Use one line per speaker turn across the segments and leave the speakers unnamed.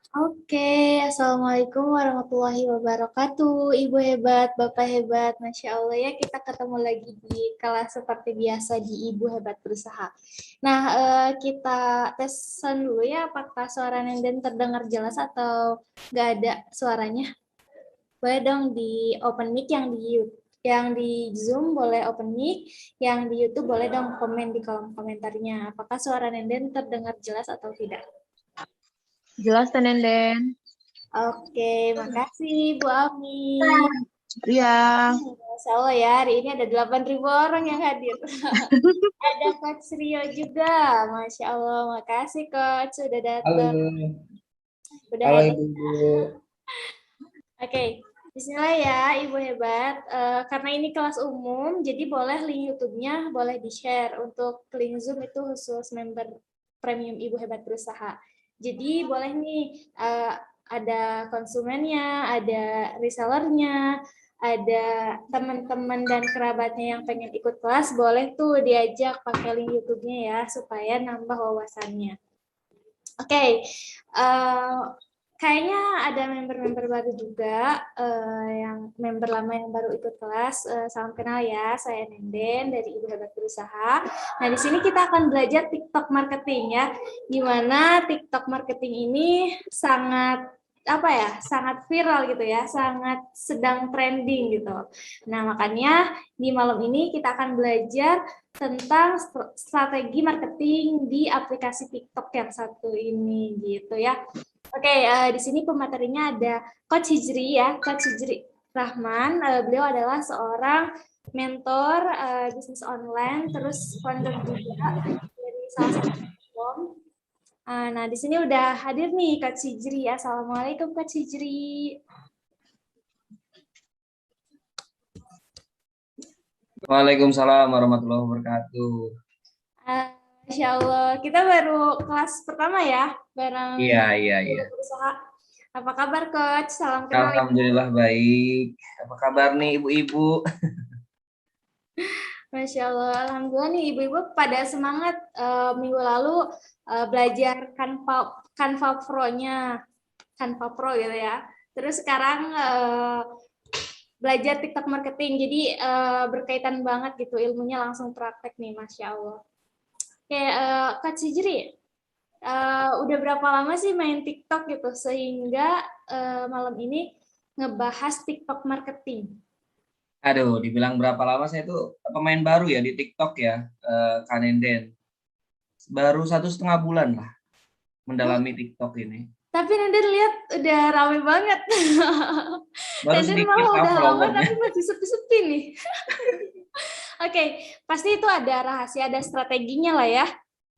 Oke, Assalamualaikum warahmatullahi wabarakatuh. Ibu hebat, Bapak hebat, Masya Allah ya kita ketemu lagi di kelas seperti biasa di Ibu Hebat Berusaha. Nah, kita tesan dulu ya apakah suara Nenden terdengar jelas atau nggak ada suaranya. Boleh dong di open mic yang di Zoom boleh open mic, yang di YouTube boleh dong komen di kolom komentarnya. Apakah suara Nenden terdengar jelas atau tidak?
Jelas, Tenenden.
Oke, makasih Bu Ami.
Iya.
Masya Allah ya, hari ini ada 8.000 orang yang hadir. Ada Coach Rio juga. Masya Allah, makasih Coach sudah datang.
Halo,
Udah
halo
hadir.
Ibu-Ibu.
Oke, Bismillah ya Ibu hebat. Karena ini kelas umum, jadi boleh link YouTube-nya boleh di-share. Untuk link Zoom itu khusus member premium Ibu hebat berusaha. Jadi boleh nih ada konsumennya, ada resellernya, ada teman-teman dan kerabatnya yang pengen ikut kelas, boleh tuh diajak pakai link YouTube-nya ya supaya nambah wawasannya. Oke, eh, kayaknya ada member-member baru juga, yang member lama yang baru ikut kelas. Salam kenal ya, saya Nenden dari Ibu Hebat Berusaha. Nah, di sini kita akan belajar TikTok marketing ya, gimana TikTok marketing ini sangat apa ya, sangat viral gitu ya, sangat sedang trending gitu. Nah, makanya di malam ini kita akan belajar tentang strategi marketing di aplikasi TikTok yang satu ini gitu ya. Oke, di sini pematerinya ada Coach Hijri ya, Coach Hijri Rahman. Beliau adalah seorang mentor bisnis online, terus founder juga dari salah satu platform. Nah, di sini udah hadir nih Coach Hijri. Assalamualaikum Coach Hijri.
Waalaikumsalam warahmatullahi wabarakatuh.
Masya Allah, kita baru kelas pertama ya, bareng
Iya, iya, iya.
berusaha. Apa kabar Coach? Salam kenal ya.
Alhamdulillah baik. Apa kabar nih Ibu-Ibu?
Masya Allah, Alhamdulillah nih ibu-ibu pada semangat. Minggu lalu belajar Canva Pro-nya, Canva Pro gitu ya. Terus sekarang belajar TikTok marketing, jadi berkaitan banget gitu ilmunya, langsung praktek nih, Masya Allah. Oke, Kak Cijri, udah berapa lama sih main TikTok gitu sehingga malam ini ngebahas TikTok marketing?
Aduh, dibilang berapa lama saya tuh pemain baru ya di TikTok ya, Kak Nenden. Baru 1,5 bulan lah
Oh,
mendalami TikTok ini.
tapi Nenden lihat udah rame banget.
Baru
Nenden
sedikit
malah
lah
udah lama
followernya.
tapi masih sepi-sepi nih. Oke, pasti itu ada rahasia, ada strateginya lah ya.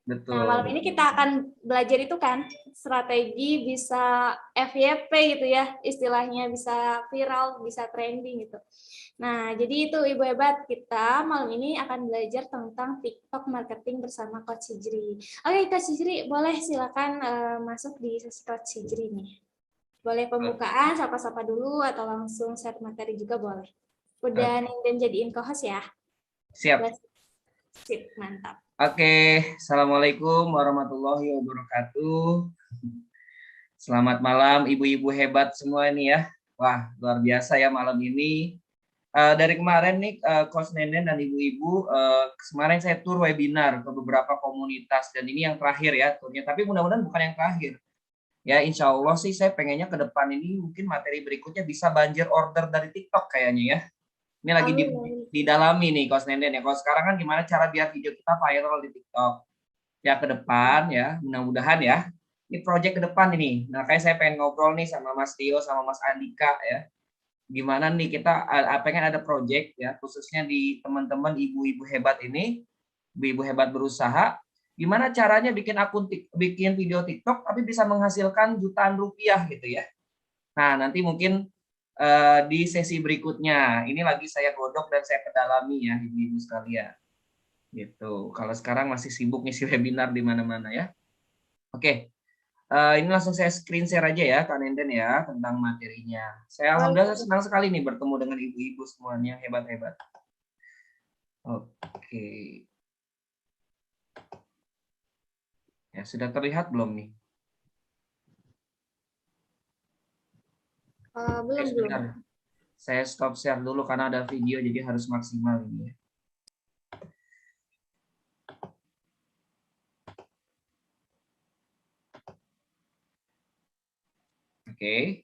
Nah,
Betul,
malam ini
betul.
kita akan belajar itu kan, strategi bisa FYP gitu ya, istilahnya bisa viral, bisa trending gitu. Nah, jadi itu Ibu Hebat, kita malam ini akan belajar tentang TikTok marketing bersama Coach Hijri. Oke, Coach Hijri, boleh silakan masuk di sesi Coach Hijri nih. Boleh pembukaan, sapa-sapa dulu, atau langsung share materi juga boleh. Udah
Oke,
Nenden jadiin co-host ya?
siap.
Sip, mantap.
Oke, Assalamualaikum warahmatullahi wabarakatuh. Selamat malam ibu-ibu hebat semua ini ya. Wah, luar biasa ya malam ini. Dari kemarin nih, Coach Nenen dan ibu-ibu, kemarin saya tur webinar ke beberapa komunitas dan ini yang terakhir ya turnya. Tapi mudah-mudahan bukan yang terakhir. Ya, insya Allah sih saya pengennya ke depan ini mungkin materi berikutnya bisa banjir order dari TikTok kayaknya ya. Ini lagi
Amin, amin.
didalami nih Coach Nenen ya. Kalau sekarang kan gimana cara biar video kita viral di TikTok? Ya ke depan ya, mudah-mudahan ya. Ini project ke depan ini. Nah, kayak saya pengen ngobrol nih sama Mas Tio sama Mas Andika ya, gimana nih kita pengen ada project ya khususnya di teman-teman ibu-ibu hebat ini, ibu-ibu hebat berusaha, gimana caranya bikin bikin video TikTok tapi bisa menghasilkan jutaan rupiah gitu ya. Nah, nanti mungkin di sesi berikutnya ini lagi saya godok dan saya pedalami ya ibu-ibu sekalian. Gitu. Kalau sekarang masih sibuk ngisi webinar di mana-mana ya. Oke, ini langsung saya screen share aja ya, Kak Nenden ya, tentang materinya. Saya alhamdulillah
Boleh.
senang sekali nih bertemu dengan ibu-ibu semuanya, hebat-hebat. Oke, ya sudah terlihat belum nih?
Belum, belum.
Sebentar. Saya stop share dulu karena ada video, jadi harus maksimal ini. Oke.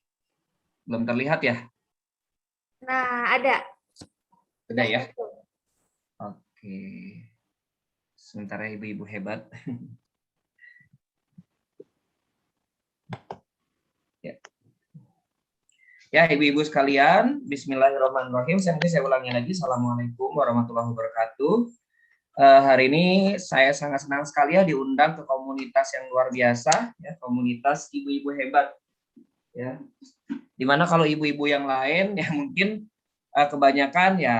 Belum terlihat ya?
Nah, ada.
Sudah ya? Oke. Sebentar ya, ibu-ibu hebat. Ya. Ya, ibu-ibu sekalian, bismillahirrahmanirrahim. Saya ulangi lagi. Assalamualaikum warahmatullahi wabarakatuh. Hari ini saya sangat senang sekali ya diundang ke komunitas yang luar biasa, ya, komunitas ibu-ibu hebat. Ya. Dimana kalau ibu-ibu yang lain ya mungkin kebanyakan ya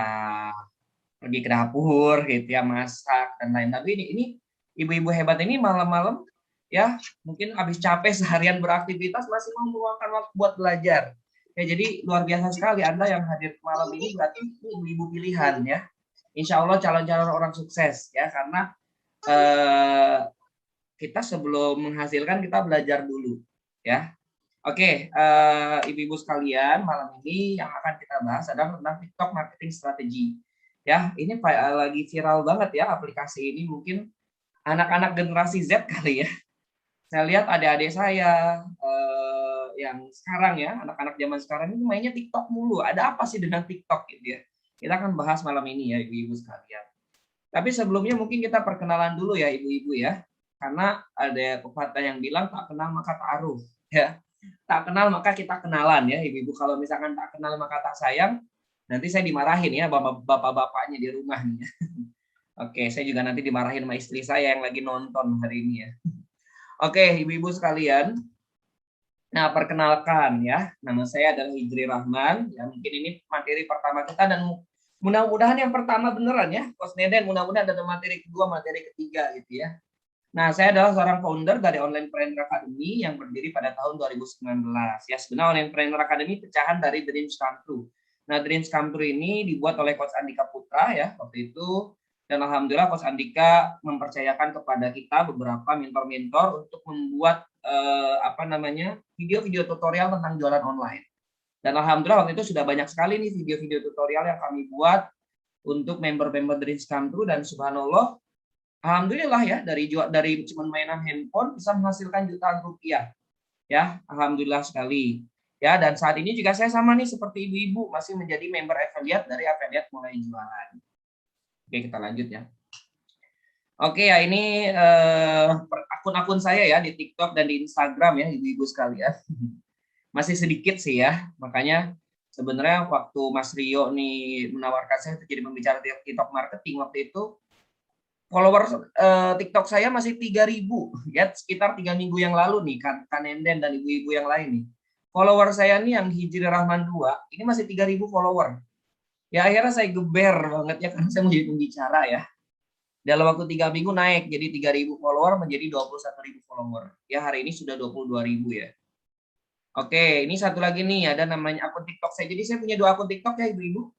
pergi ke dapur gitu ya, masak dan lain. Tapi ini ibu-ibu hebat ini malam-malam ya mungkin habis capek seharian beraktivitas masih mau meluangkan waktu buat belajar. Ya, jadi luar biasa sekali Anda yang hadir malam ini, berarti ibu-ibu pilihan ya. Insya Allah calon-calon orang sukses ya, karena kita sebelum menghasilkan kita belajar dulu ya. Oke, ibu-ibu sekalian, malam ini yang akan kita bahas adalah tentang TikTok marketing strategi. Ya, ini lagi viral banget ya aplikasi ini, mungkin anak-anak generasi Z kali ya. Saya lihat adik-adik saya yang sekarang ya, anak-anak zaman sekarang ini mainnya TikTok mulu. Ada apa sih dengan TikTok gitu ya? Kita akan bahas malam ini ya ibu-ibu sekalian. Tapi sebelumnya mungkin kita perkenalan dulu ya ibu-ibu ya. Karena ada pepatah yang bilang tak kenal maka ta'aruf ya. Tak kenal maka kita kenalan ya ibu-ibu. Kalau misalkan tak kenal maka tak sayang, nanti saya dimarahin ya bapak-bapaknya di rumah nih. Oke, saya juga nanti dimarahin sama istri saya yang lagi nonton hari ini ya. Oke, ibu-ibu sekalian. Nah, perkenalkan ya, nama saya adalah Hijri Rahman. Ya, mungkin ini materi pertama kita dan mudah-mudahan yang pertama beneran ya, Coach Neden. Mudah-mudahan ada materi kedua, materi ketiga gitu ya. Nah, saya adalah seorang founder dari Online Trainer Academy yang berdiri pada tahun 2019. Ya, sebenarnya Online Trainer Academy pecahan dari Dreams Come True. Nah, Dreams Come True ini dibuat oleh Coach Andika Putra ya waktu itu. Dan alhamdulillah Coach Andika mempercayakan kepada kita beberapa mentor-mentor untuk membuat video-video tutorial tentang jualan online. Dan alhamdulillah waktu itu sudah banyak sekali nih video-video tutorial yang kami buat untuk member-member Dreams Come True, dan subhanallah alhamdulillah ya dari cuma mainan handphone bisa menghasilkan jutaan rupiah. Ya, alhamdulillah sekali. Ya, dan saat ini juga saya sama nih seperti ibu-ibu masih menjadi member affiliate dari Affiliate Mulai Jualan. Oke, kita lanjut ya. Oke ya, ini akun-akun saya ya di TikTok dan di Instagram ya ibu-ibu sekalian. Masih sedikit sih ya, makanya sebenarnya waktu Mas Rio nih menawarkan saya untuk jadi pembicara TikTok marketing waktu itu, follower TikTok saya masih 3.000 ya, sekitar 3 minggu yang lalu nih kan Nenden dan ibu-ibu yang lain nih. Follower saya nih yang Hijri Rahman 2 ini masih 3.000 follower. Ya akhirnya saya geber banget ya karena saya mau jadi pembicara ya. Dalam waktu 3 minggu naik jadi 3.000 follower menjadi 21.000 follower. Ya hari ini sudah 22.000 ya. Oke, ini satu lagi nih ada namanya akun TikTok saya. Jadi saya punya 2 akun TikTok ya ibu-ibu.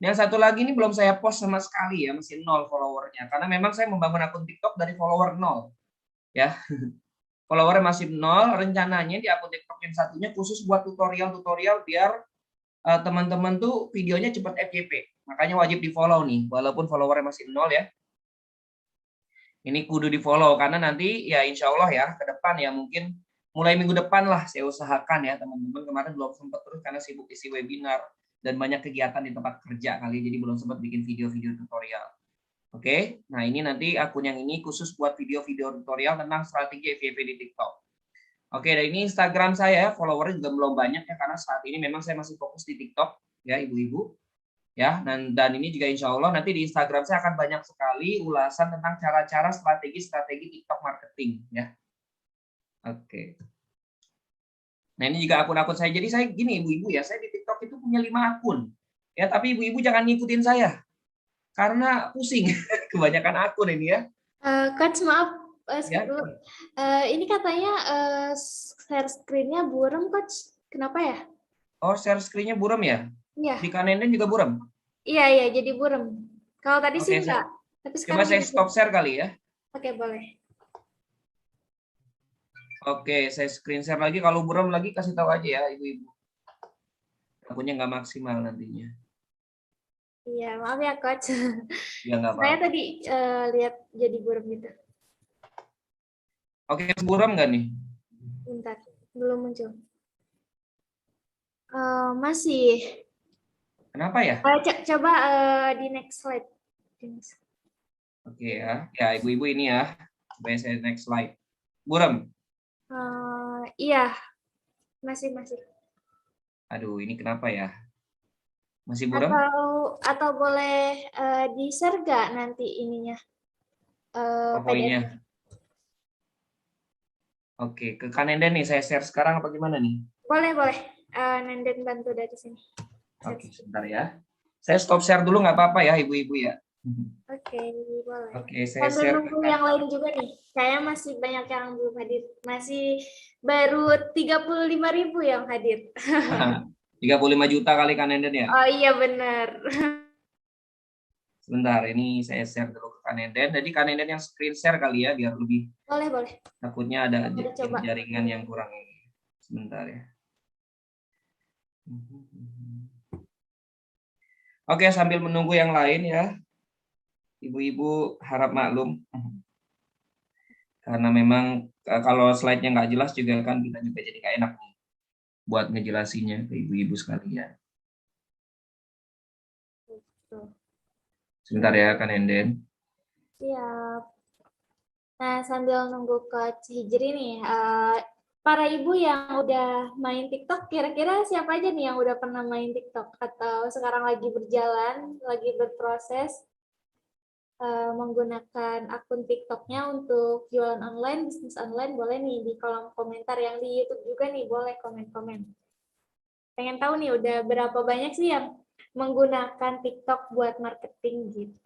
Yang satu lagi ini belum saya post sama sekali ya, masih 0 followernya. Karena memang saya membangun akun TikTok dari follower 0. Ya. Followernya masih 0, rencananya di akun TikTok yang satunya khusus buat tutorial-tutorial biar teman-teman tuh videonya cepat FYP. Makanya wajib di-follow nih, walaupun followernya masih 0 ya. Ini kudu di-follow karena nanti ya insya Allah ya ke depan ya mungkin mulai minggu depan lah saya usahakan ya teman-teman. Kemarin belum sempat terus karena sibuk isi webinar dan banyak kegiatan di tempat kerja kali, jadi belum sempat bikin video-video tutorial. Oke, nah ini nanti akun yang ini khusus buat video-video tutorial tentang strategi FYP di TikTok. Oke, dan ini Instagram saya, followernya juga belum banyak ya karena saat ini memang saya masih fokus di TikTok ya ibu-ibu. Ya, dan ini juga insya Allah nanti di Instagram saya akan banyak sekali ulasan tentang cara-cara strategi TikTok marketing ya. Oke. Nah ini juga akun-akun saya. Jadi saya gini ibu-ibu ya, saya di TikTok itu punya 5 akun. Ya, tapi ibu-ibu jangan ngikutin saya. Karena pusing. Kebanyakan akun ini ya.
Coach maaf,
Ya.
ini katanya share screen-nya buram Coach. Kenapa ya?
Oh, share screen-nya buram ya?
Iya.
Di Kanenden juga buram?
Iya, jadi buram. Kalau tadi sih enggak. Tapi
coba saya stop share kali ya.
Oke, boleh.
Oke, saya screen share lagi. Kalau buram lagi kasih tahu aja ya ibu-ibu. akunnya nggak maksimal nantinya.
Iya, maaf ya coach.
Ya nggak
Saya
apa-apa.
tadi lihat jadi buram gitu.
Oke, buram nggak nih?
Bentar, belum muncul. Masih.
Kenapa ya?
Coba di next slide.
Oke ya, ya ibu-ibu ini ya. Coba saya next slide. Buram.
Iya, masih.
Aduh, ini kenapa ya? Masih buram?
Atau boleh di-share nggak nanti ininya?
Poinnya.
PDF.
Oke, ke Kanenden nih saya share sekarang apa gimana nih?
Boleh. Nenden bantu dari sini.
Oke, sebentar ya. Saya stop share dulu nggak apa-apa ya ibu-ibu ya.
Oke, boleh.
Oke, saya
Sambil
share
nunggu yang lain juga nih. Saya masih banyak yang belum hadir. Masih baru 35.000 yang hadir.
35 juta kali Kanenden ya.
Oh iya benar.
Sebentar, ini saya share dulu ke Kanenden. Jadi Kanenden yang screen share kali ya biar lebih.
Boleh.
Takutnya ada
Coba.
jaringan yang kurang ini. Sebentar ya. Oke, sambil menunggu yang lain ya. Ibu-ibu harap maklum. Karena memang kalau slide-nya nggak jelas juga kan kita juga jadi nggak enak nih buat ngejelasinnya ke ibu-ibu sekalian. Sebentar ya, Kanenden.
Siap. Nah, sambil nunggu Coach Hijri nih, para ibu yang udah main TikTok, kira-kira siapa aja nih yang udah pernah main TikTok? Atau sekarang lagi berjalan, lagi berproses menggunakan akun TikToknya untuk jualan online, bisnis online, boleh nih di kolom komentar. Yang di YouTube juga nih, boleh komen-komen. Pengen tahu nih, udah berapa banyak sih yang menggunakan TikTok buat marketing gitu.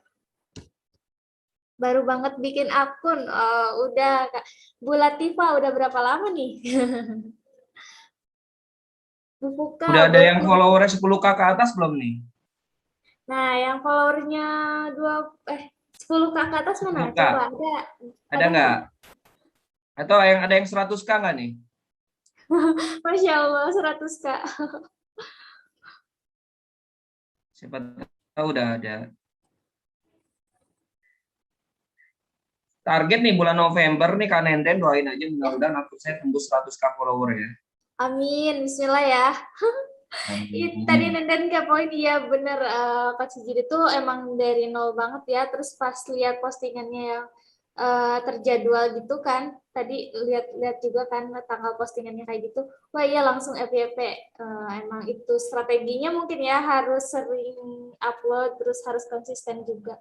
Baru banget bikin akun, udah Kak. Bu Latifah udah berapa lama nih? Bu Fuka,
Udah ada yang
Bu.
followernya 10K ke atas belum nih?
Nah, yang followernya 10K ke atas mana?
10K.
Coba
Ada nggak? Atau yang ada yang 100K nggak nih?
Masya Allah, 100K.
Siapa tahu udah ada. Target nih bulan November nih Kanenden doain aja mudah-mudahan akun saya tembus 100K follower ya.
Amin, bismillah ya. Tadi
Amin.
Nenden poin, iya bener, Kak Sijiri itu emang dari nol banget ya, terus pas lihat postingannya yang terjadwal gitu kan, tadi lihat juga kan tanggal postingannya kayak gitu, wah iya langsung FYP, emang itu strateginya mungkin ya, harus sering upload, terus harus konsisten juga.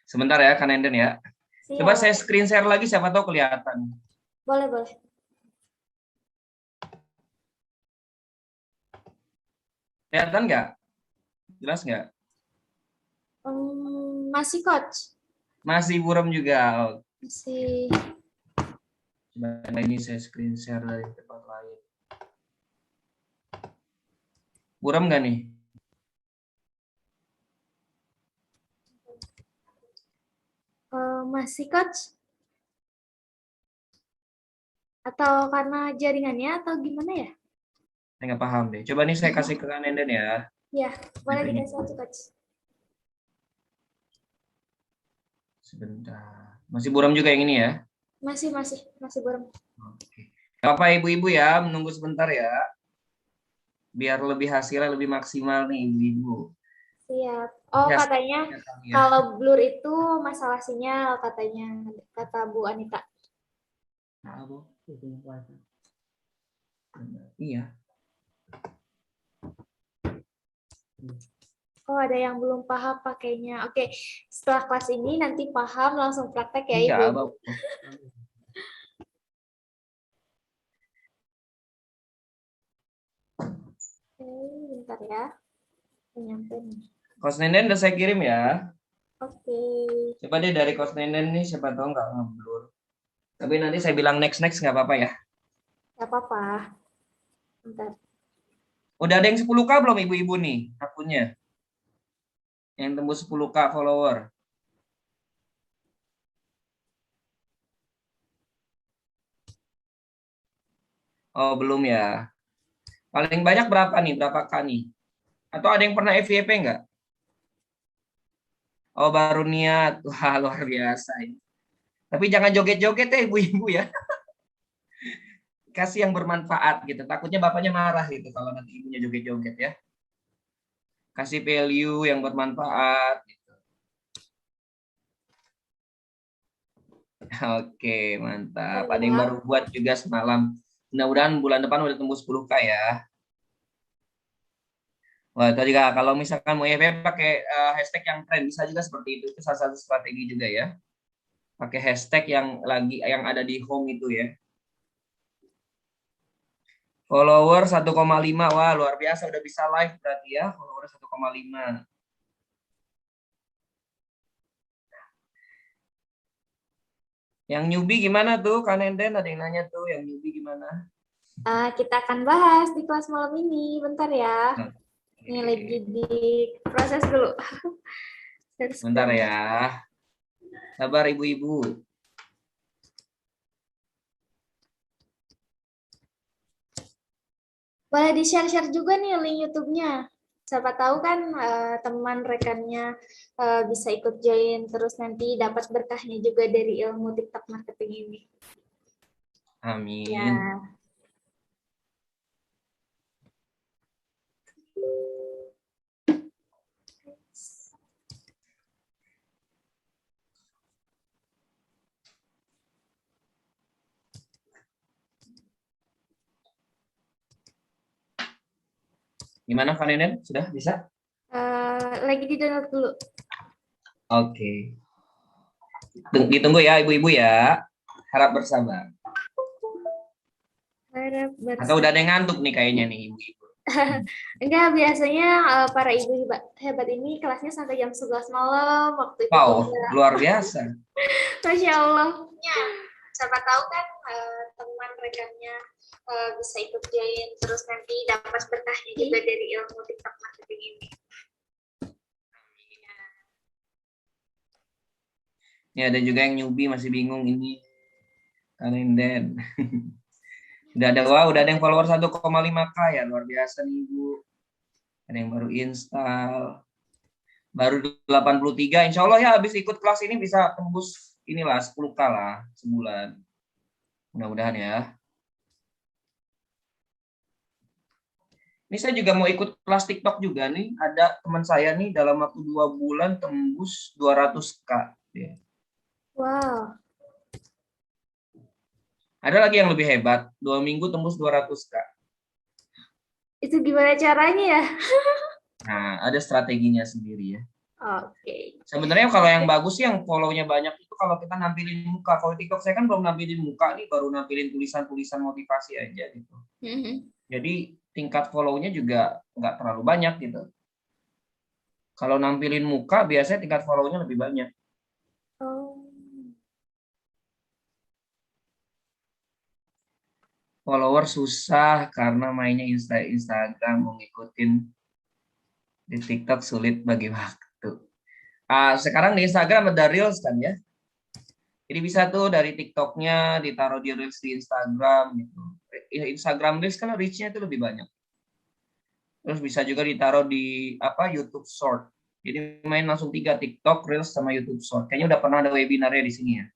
Sebentar ya Kanenden ya. Coba saya
Siap,
screen share lagi siapa tahu kelihatan.
boleh.
Kelihatan nggak? Jelas nggak?
Masih coach?
Masih buram juga.
Masih.
Coba ini saya screen share dari tempat lain. Buram nggak nih?
Masih coach? Atau karena jaringannya atau gimana ya?
Saya nggak paham deh. Coba nih saya kasih ke Kanenden ya.
Ya, boleh dikasih aja coach.
Sebentar. Masih buram juga yang ini ya?
Masih buram.
Oke. Bapak ibu-ibu ya, menunggu sebentar ya. Biar lebih hasilnya lebih maksimal nih ibu-ibu.
Siap. Oh,
Ya,
katanya
ya.
kalau blur itu masalah sinyal, katanya, kata Bu Anita.
Iya.
Oh, ada yang belum paham pakainya. Oke, setelah kelas ini nanti paham langsung praktek ya,
Iya,
Ibu. Oke, bentar ya. Nyampe nih.
Kos Nenden udah saya kirim ya.
Oke.
Coba deh dari Kos Nenden nih, siapa tahu nggak ngeblur. Tapi nanti saya bilang next nggak apa-apa ya.
Gak apa-apa. Bentar.
Udah ada yang 10K belum ibu-ibu nih akunnya? Yang tembus 10K follower. Oh, belum ya. Paling banyak berapa nih? Berapa K nih? Atau ada yang pernah FYP nggak? Oh, baru niat. Wah, luar biasa ini. Tapi jangan joget-joget ya ibu-ibu ya. Kasih yang bermanfaat gitu. Takutnya bapaknya marah gitu kalau nanti ibunya joget-joget ya. Kasih value yang bermanfaat. Oke, mantap. Ada yang baru buat juga semalam. Mudah-mudahan bulan depan udah tembus 10K ya. Wah, itu juga kalau misalkan mau FYP pakai hashtag yang tren bisa juga seperti itu. Itu salah satu strategi juga ya. Pakai hashtag yang lagi yang ada di home itu ya. Follower 1,5. Wah, luar biasa udah bisa live berarti ya. Follower 1,5. Yang newbie gimana tuh? Kan Enden ada yang nanya tuh, yang newbie gimana?
Kita akan bahas di kelas malam ini. Bentar ya. Ini lagi
Oke.
di proses dulu.
Bentar ya. Sabar ibu-ibu.
Boleh di-share-share juga nih link YouTube-nya. Siapa tahu kan teman rekannya bisa ikut join, terus nanti dapat berkahnya juga dari ilmu TikTok marketing ini.
Amin.
Ya.
Gimana Kak Nenen? Sudah bisa?
Lagi di-download dulu.
Oke. Ditunggu ya ibu-ibu ya. Harap bersabar.
Harap
Atau udah
bersama.
ada yang ngantuk nih kayaknya nih ibu-ibu.
Enggak, biasanya para ibu hebat ini kelasnya sampai jam 11 malam, waktu itu
Wow,
juga.
luar biasa.
Masya Allah. Ya, siapa tahu kan teman rekannya bisa ikut join, terus nanti dapat berkahnya juga dari ilmu TikTok marketing ini.
Ya ada juga yang newbie masih bingung ini. Kanenden. Udah ada yang follower 1,5K ya, luar biasa nih ibu. Ada yang baru install. Baru 83. Insya Allah ya habis ikut kelas ini bisa tembus inilah 10K lah sebulan. Mudah-mudahan ya. Ini saya juga mau ikut kelas TikTok juga nih. Ada teman saya nih dalam waktu 2 bulan tembus 200K. Ya.
Wow,
Ada lagi yang lebih hebat. 2 minggu tembus 200K.
itu gimana caranya ya?
Nah, ada strateginya sendiri ya.
Oke.
Sebenarnya kalau yang bagus sih yang follow-nya banyak itu kalau kita nampilin muka. Kalau TikTok saya kan belum nampilin muka nih, baru nampilin tulisan-tulisan motivasi aja gitu. Jadi tingkat follow-nya juga nggak terlalu banyak gitu. Kalau nampilin muka biasanya tingkat follow-nya lebih banyak.
Oh.
Follower susah karena mainnya Instagram, mau ngikutin di TikTok sulit bagi waktu. Sekarang di Instagram ada Reels kan ya. Jadi bisa tuh dari TikToknya ditaruh di Reels di Instagram gitu. Instagram Reels kan reach-nya itu lebih banyak. Terus bisa juga ditaruh di apa YouTube Short. Jadi main langsung 3 TikTok, Reels sama YouTube Short. Kayaknya udah pernah ada webinarnya di sini ya.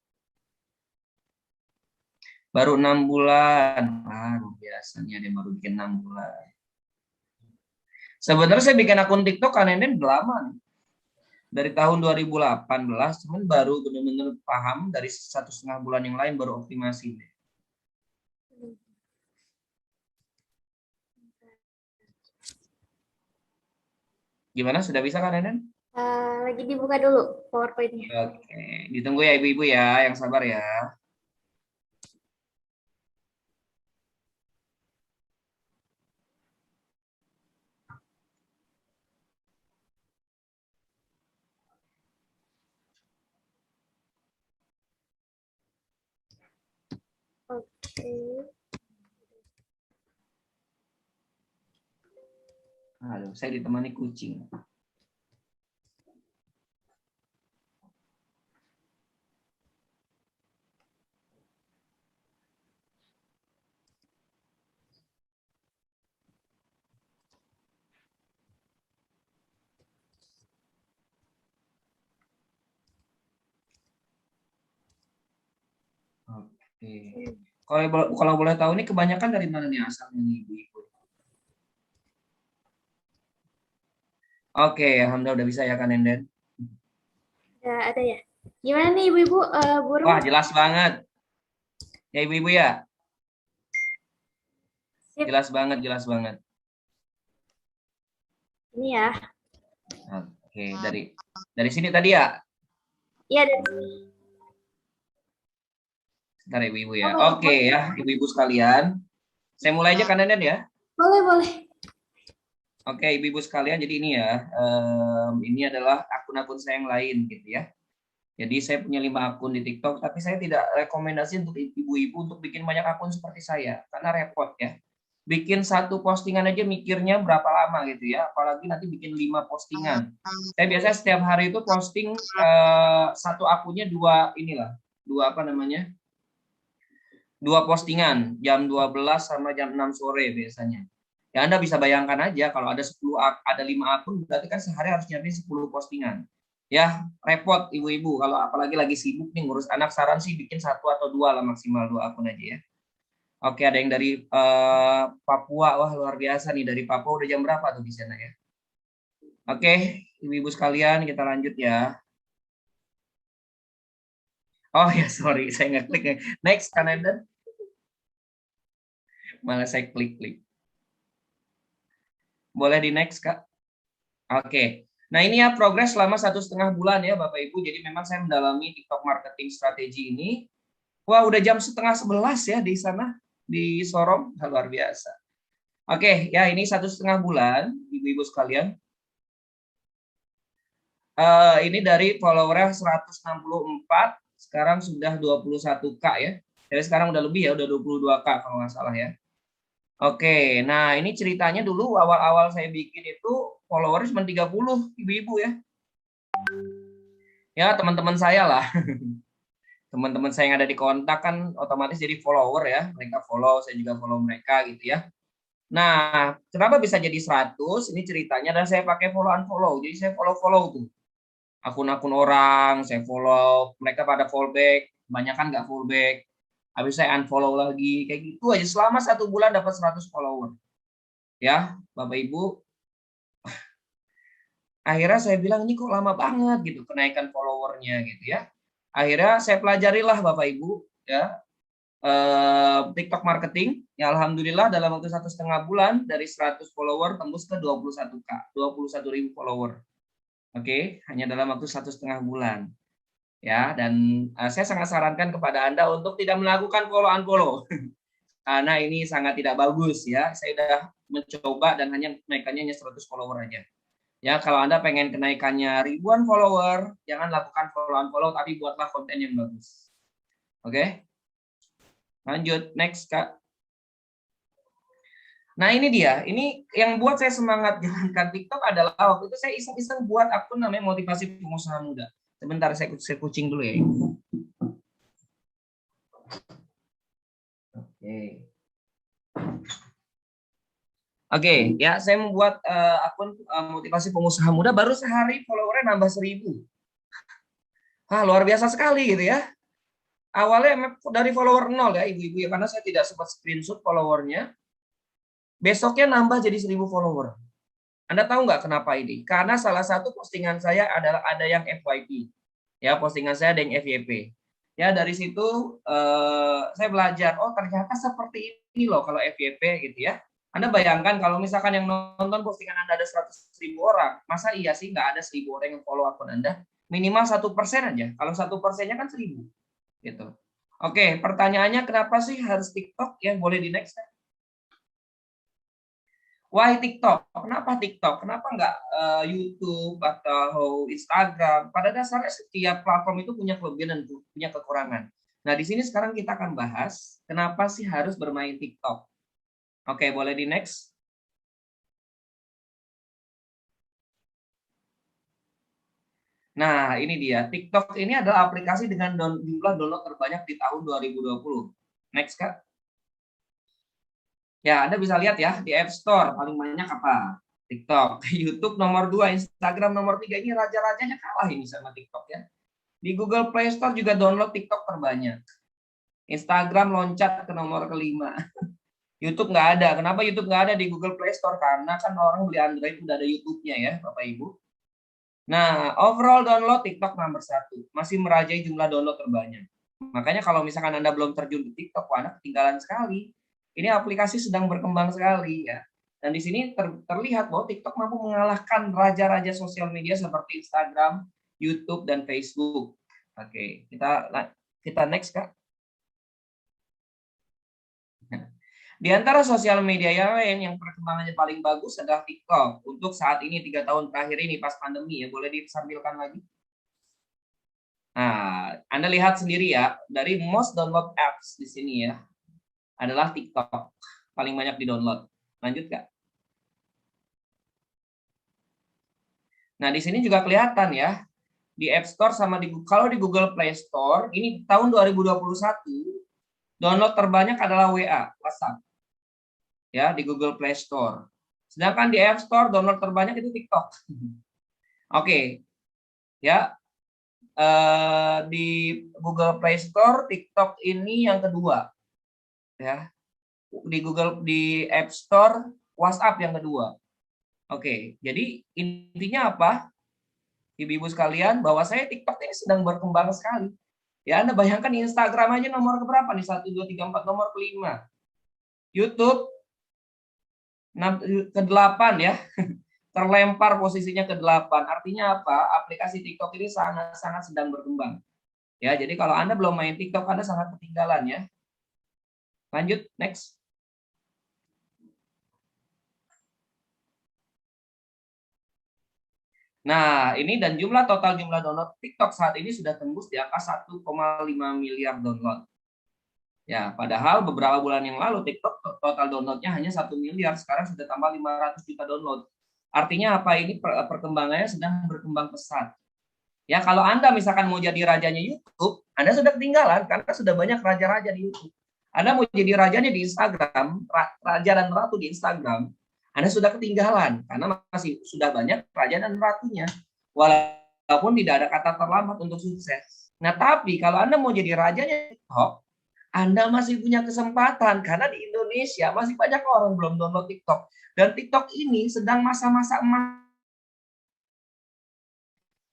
Baru 6 bulan. Baru biasanya dia baru bikin 6 bulan. Sebenarnya saya bikin akun TikTok kan ini udah lama nih. Dari tahun 2018, cuman baru benar-benar paham dari 1,5 bulan yang lain baru optimasi deh. Gimana? Sudah bisa kan Nenen?
Lagi dibuka dulu PowerPoint-nya.
Oke, ditunggu ya ibu-ibu ya, yang sabar ya.
Oke.
Aduh, saya ditemani kucing. Oke. Kalau boleh tahu ini kebanyakan dari mana nih asalnya nih Ibu-ibu? Oke, alhamdulillah udah bisa ya Kak Nenden.
Ada ya. Gimana nih ibu-ibu guru?
Wah, jelas banget. Ya Ibu-ibu ya?
Sip.
Jelas banget, jelas banget.
Ini ya.
Oke, dari sini tadi ya?
Iya dari sini.
Sebentar ya, Ibu-ibu ya.
Oh,
Oke ya, Ibu-ibu sekalian. Saya mulai aja Kak Nenden ya.
boleh, boleh.
Oke, Ibu-ibu sekalian, jadi ini ya, ini adalah akun-akun saya yang lain gitu ya. Jadi saya punya 5 akun di TikTok, tapi saya tidak rekomendasi untuk ibu-ibu untuk bikin banyak akun seperti saya, karena repot ya. Bikin satu postingan aja mikirnya berapa lama gitu ya, apalagi nanti bikin 5 postingan. Saya biasanya setiap hari itu posting satu akunnya dua postingan, jam 12 sama jam 6 sore biasanya. Ya Anda bisa bayangkan aja kalau ada 5 akun berarti kan sehari harus nyiapin 10 postingan. Ya, repot ibu-ibu kalau apalagi lagi sibuk nih ngurus anak, saran sih bikin 1 atau 2 lah, maksimal 2 akun aja ya. Oke, ada yang dari Papua. Wah, luar biasa nih, dari Papua. Udah jam berapa tuh di sana ya? Oke, ibu-ibu sekalian kita lanjut ya. Oh ya, sorry, saya nggak klik. Next, Kanada. Malah saya klik-klik. Boleh di next, Kak? Oke. Nah, ini ya progres selama 1,5 bulan ya, Bapak Ibu. Jadi memang saya mendalami TikTok marketing strategi ini. Wah, udah jam setengah 11 ya di sana, di Sorong. Luar biasa. Oke, ya ini 1,5 bulan, Ibu-ibu sekalian. Ini dari followernya 164, sekarang sudah 21K ya. Jadi sekarang udah lebih ya, udah 22K kalau nggak salah ya. Oke, nah ini ceritanya dulu awal-awal saya bikin itu followernya cuma 30, ibu-ibu ya. Ya, teman-teman saya lah. Teman-teman saya yang ada di kontak kan otomatis jadi follower ya. Mereka follow, saya juga follow mereka gitu ya. Nah, kenapa bisa jadi 100? Ini ceritanya dan saya pakai follow-unfollow. Jadi saya follow-follow tuh. Akun-akun orang, saya follow, mereka pada fallback, kebanyakan nggak fallback. Habis saya unfollow lagi, kayak gitu aja. Selama 1 bulan dapat 100 follower. Ya, Bapak Ibu. Akhirnya saya bilang ini kok lama banget gitu kenaikan followernya gitu ya. Akhirnya saya pelajarilah Bapak Ibu ya TikTok marketing. Ya alhamdulillah dalam waktu 1,5 bulan dari 100 follower tembus ke 21K, 21.000 follower. Oke, hanya dalam waktu 1,5 bulan. Ya, dan saya sangat sarankan kepada Anda untuk tidak melakukan follow-unfollow. Karena ini sangat tidak bagus ya. Saya sudah mencoba dan hanya kenaikannya 100 follower aja. Ya, kalau Anda pengen kenaikannya ribuan follower, jangan lakukan follow-unfollow, tapi buatlah konten yang bagus. Oke? Lanjut, next, Kak. Nah, ini dia. Ini yang buat saya semangat jalankan TikTok adalah waktu itu saya iseng-iseng buat akun namanya Motivasi Pengusaha Muda. Sebentar, saya kucing dulu ya. Oke, ya saya membuat akun Motivasi Pengusaha Muda baru sehari followernya nambah 1.000. Luar biasa sekali gitu ya. Awalnya dari follower 0 ya ibu-ibu ya, karena saya tidak sempat screenshot followernya. Besoknya nambah jadi 1.000 follower. Anda tahu nggak kenapa ini? Karena salah satu postingan saya adalah ada yang FYP. Ya, postingan saya ada yang FYP. Ya, dari situ saya belajar, oh ternyata seperti ini loh kalau FYP gitu ya. Anda bayangkan kalau misalkan yang nonton postingan Anda ada 100.000 orang, masa iya sih nggak ada 1.000 orang yang follow akun Anda? Minimal 1% aja. Kalau 1%-nya kan 1.000. Gitu. Oke, pertanyaannya kenapa sih harus TikTok? Ya, boleh di next. Why TikTok? Kenapa TikTok? Kenapa nggak YouTube atau Instagram? Pada dasarnya setiap platform itu punya kelebihan dan punya kekurangan. Nah, di sini sekarang kita akan bahas kenapa sih harus bermain TikTok. Oke, boleh di next. Nah, ini dia. TikTok ini adalah aplikasi dengan jumlah download terbanyak di tahun 2020. Next, Kak. Ya, Anda bisa lihat ya, di App Store paling banyak apa? TikTok. YouTube nomor 2, Instagram nomor 3. Ini raja-rajanya kalah ini sama TikTok ya. Di Google Play Store juga download TikTok terbanyak. Instagram loncat ke nomor kelima. YouTube nggak ada. Kenapa YouTube nggak ada di Google Play Store? Karena kan orang beli Android udah ada YouTube-nya ya, Bapak Ibu. Nah, overall download TikTok nomor 1. Masih merajai jumlah download terbanyak. Makanya kalau misalkan Anda belum terjun di TikTok, Anda ketinggalan sekali. Ini aplikasi sedang berkembang sekali ya. Dan di sini terlihat bahwa TikTok mampu mengalahkan raja-raja sosial media seperti Instagram, YouTube, dan Facebook. Oke, kita next, Kak. Di antara sosial media yang lain yang perkembangannya paling bagus adalah TikTok. Untuk saat ini 3 tahun terakhir ini pas pandemi ya, boleh ditampilkan lagi. Nah, Anda lihat sendiri ya, dari most download apps di sini ya, adalah TikTok. Paling banyak di-download. Lanjut, Kak. Nah, di sini juga kelihatan ya, di App Store sama kalau di Google Play Store, ini tahun 2021, download terbanyak adalah WA, WhatsApp. Ya, di Google Play Store. Sedangkan di App Store download terbanyak itu TikTok. Oke. Ya. Di Google Play Store TikTok ini yang kedua. Ya. Di App Store WhatsApp yang kedua. Oke, jadi intinya apa? Ibu-ibu sekalian, bahwa saya TikTok ini sedang berkembang sekali. Ya, Anda bayangkan Instagram aja nomor keberapa nih? 1 2 3 4 nomor kelima. YouTube ke-8 ya, terlempar posisinya ke-8. Artinya apa? Aplikasi TikTok ini sangat sedang berkembang. Ya, jadi kalau Anda belum main TikTok, Anda sangat ketinggalan ya. Lanjut, next. Nah, ini dan total jumlah download TikTok saat ini sudah tembus di angka 1,5 miliar download. Ya, padahal beberapa bulan yang lalu TikTok total downloadnya hanya 1 miliar, sekarang sudah tambah 500 juta download. Artinya apa? Ini perkembangannya sedang berkembang pesat. Ya, kalau Anda misalkan mau jadi rajanya YouTube, Anda sudah ketinggalan karena sudah banyak raja-raja di YouTube. Anda mau jadi rajanya di Instagram, raja dan ratu di Instagram, Anda sudah ketinggalan karena masih sudah banyak raja dan ratunya. Walaupun tidak ada kata terlambat untuk sukses. Nah, tapi kalau Anda mau jadi rajanya TikTok, Anda masih punya kesempatan karena di Indonesia masih banyak orang belum download TikTok. Dan TikTok ini sedang masa-masa emas.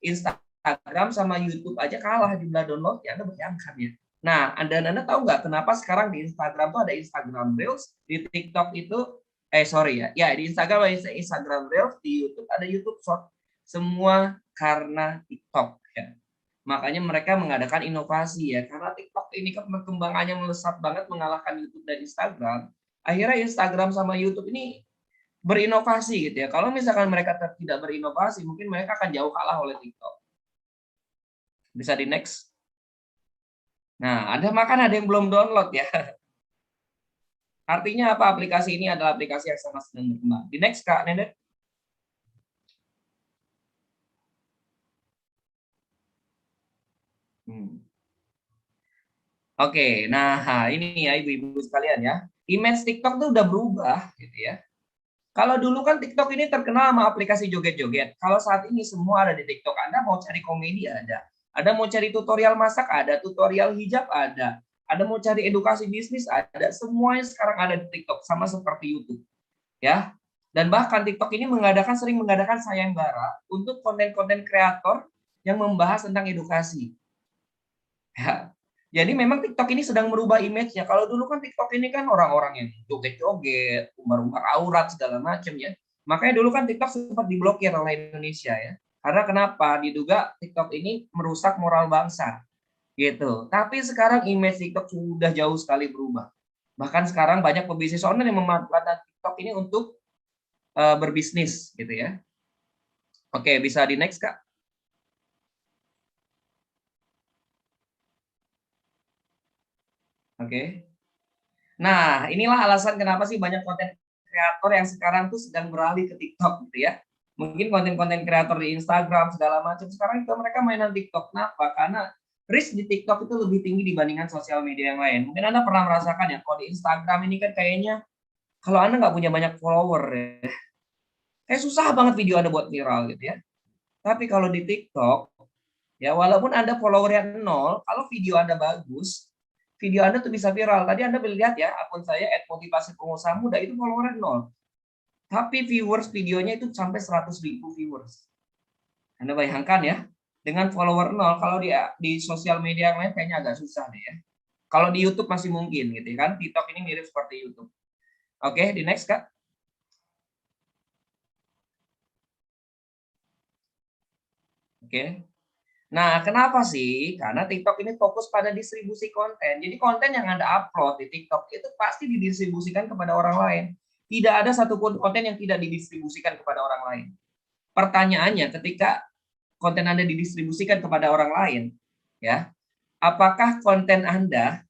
Instagram sama YouTube aja kalah jumlah downloadnya, Anda bayangkan ya. Nah, Anda tahu nggak kenapa sekarang di Instagram tuh ada Instagram Reels, di TikTok itu, di Instagram ada Instagram Reels, di YouTube ada YouTube Short. Semua karena TikTok ya. Makanya mereka mengadakan inovasi ya, karena TikTok ini kan perkembangannya melesat banget mengalahkan YouTube dan Instagram. Akhirnya Instagram sama YouTube ini berinovasi gitu ya. Kalau misalkan mereka tidak berinovasi, mungkin mereka akan jauh kalah oleh TikTok. Bisa di next. Nah, ada yang belum download ya. Artinya apa? Aplikasi ini adalah aplikasi yang sangat sedang berkembang. Di next, Kak Nenek. Oke, nah ini ya ibu-ibu sekalian ya. Image TikTok tuh udah berubah gitu ya. Kalau dulu kan TikTok ini terkenal sama aplikasi joget-joget. Kalau saat ini semua ada di TikTok. Anda mau cari komedi ada. Ada mau cari tutorial masak ada, tutorial hijab ada. Ada mau cari edukasi bisnis ada. Semuanya sekarang ada di TikTok sama seperti YouTube. Ya. Dan bahkan TikTok ini sering mengadakan sayembara untuk konten-konten kreator yang membahas tentang edukasi. Ya. Jadi memang TikTok ini sedang merubah image-nya. Kalau dulu kan TikTok ini kan orang-orang yang joget-joget, umbar-umbar aurat segala macam ya. Makanya dulu kan TikTok sempat diblokir oleh Indonesia ya. Karena kenapa? Diduga TikTok ini merusak moral bangsa. Gitu. Tapi sekarang image TikTok sudah jauh sekali berubah. Bahkan sekarang banyak pebisnis online yang memanfaatkan TikTok ini untuk berbisnis gitu ya. Oke, bisa di next, Kak. Oke. Nah, inilah alasan kenapa sih banyak konten kreator yang sekarang tuh sedang beralih ke TikTok gitu ya. Mungkin konten-konten kreator di Instagram segala macam sekarang itu mereka mainan TikTok. Kenapa? Karena reach di TikTok itu lebih tinggi dibandingkan sosial media yang lain. Mungkin Anda pernah merasakan ya, kalau di Instagram ini kan kayaknya kalau Anda nggak punya banyak follower ya, kayak susah banget video Anda buat viral gitu ya. Tapi kalau di TikTok, ya walaupun Anda followernya 0, kalau video Anda bagus, video Anda tuh bisa viral. Tadi Anda lihat ya, akun saya @motivasipengusahamuda itu followernya 0. Tapi viewers videonya itu sampai 100.000 viewers. Anda bayangkan ya, dengan follower 0, kalau di sosial media yang lain kayaknya agak susah deh ya. Kalau di YouTube masih mungkin gitu kan, TikTok ini mirip seperti YouTube. Oke, di next Kak. Oke. Nah, kenapa sih? Karena TikTok ini fokus pada distribusi konten. Jadi konten yang Anda upload di TikTok itu pasti didistribusikan kepada orang lain. Tidak ada satupun konten yang tidak didistribusikan kepada orang lain. Pertanyaannya, ketika konten Anda didistribusikan kepada orang lain, ya, apakah konten Anda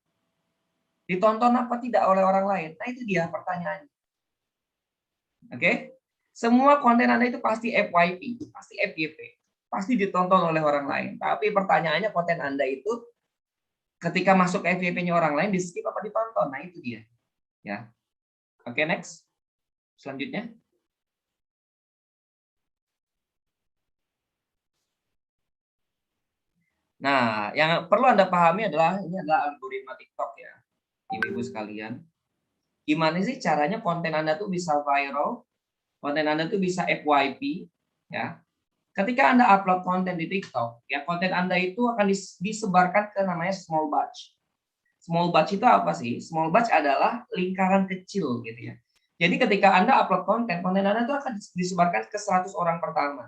ditonton apa tidak oleh orang lain? Nah, itu dia pertanyaannya. Oke? Semua konten Anda itu pasti FYP, pasti FYP, pasti ditonton oleh orang lain. Tapi pertanyaannya konten Anda itu ketika masuk ke FYP-nya orang lain di skip apa ditonton? Nah, itu dia. Ya. Oke, next. Selanjutnya. Nah, yang perlu Anda pahami adalah ini adalah algoritma TikTok ya. Ibu-ibu sekalian. Gimana sih caranya konten Anda tuh bisa viral? Konten Anda tuh bisa FYP ya. Ketika Anda upload konten di TikTok, ya konten Anda itu akan disebarkan ke namanya small batch. Small batch itu apa sih? Small batch adalah lingkaran kecil gitu ya. Jadi ketika Anda upload konten Anda itu akan disebarkan ke 100 orang pertama.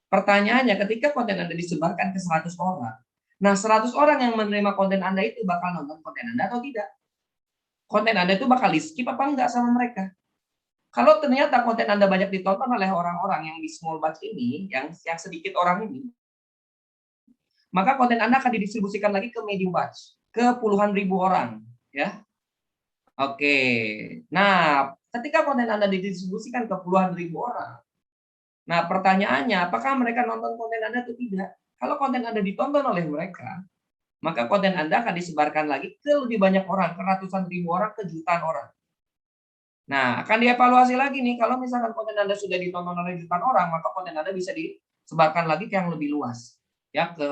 Pertanyaannya, ketika konten Anda disebarkan ke 100 orang, nah 100 orang yang menerima konten Anda itu bakal nonton konten Anda atau tidak? Konten Anda itu bakal di-skip apa enggak sama mereka? Kalau ternyata konten Anda banyak ditonton oleh orang-orang yang di small batch ini, yang sedikit orang ini, maka konten Anda akan didistribusikan lagi ke medium batch, ke puluhan ribu orang, ya. Oke. Nah, ketika konten Anda didistribusikan ke puluhan ribu orang, nah pertanyaannya, apakah mereka nonton konten Anda atau tidak? Kalau konten Anda ditonton oleh mereka, maka konten Anda akan disebarkan lagi ke lebih banyak orang, ke ratusan ribu orang, ke jutaan orang. Nah, akan dievaluasi lagi nih, kalau misalkan konten Anda sudah ditonton oleh jutaan orang, maka konten Anda bisa disebarkan lagi ke yang lebih luas. Ya, ke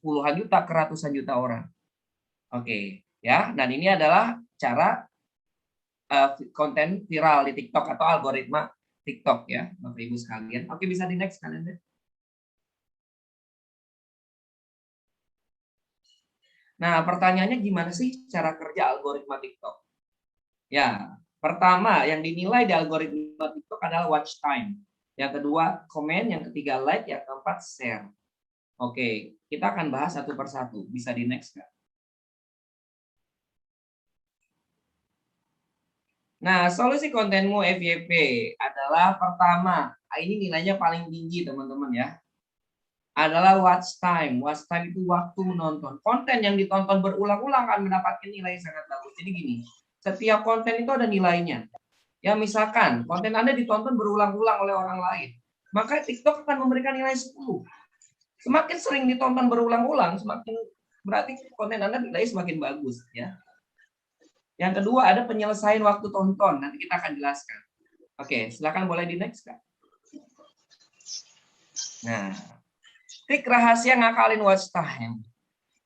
puluhan juta, ke ratusan juta orang. Oke, ya. Dan ini adalah cara konten viral di TikTok atau algoritma TikTok ya, Bapak Ibu sekalian. Oke, bisa di next kalian deh. Nah, pertanyaannya gimana sih cara kerja algoritma TikTok? Ya, pertama yang dinilai di algoritma TikTok adalah watch time. Yang kedua, komen. Yang ketiga, like. Yang keempat, share. Oke, kita akan bahas satu persatu. Bisa di next nggak? Nah, solusi kontenmu FYP adalah pertama, ini nilainya paling tinggi teman-teman ya. Adalah watch time. Watch time itu waktu menonton. Konten yang ditonton berulang-ulang akan mendapatkan nilai sangat bagus. Jadi gini, setiap konten itu ada nilainya. Ya misalkan konten Anda ditonton berulang-ulang oleh orang lain, maka TikTok akan memberikan nilai 10. Semakin sering ditonton berulang-ulang, semakin berarti konten Anda nilai semakin bagus ya. Yang kedua ada penyelesaian waktu tonton. Nanti kita akan jelaskan. Oke, silakan boleh di next Kak. Nah, trik rahasia ngakalin watch time.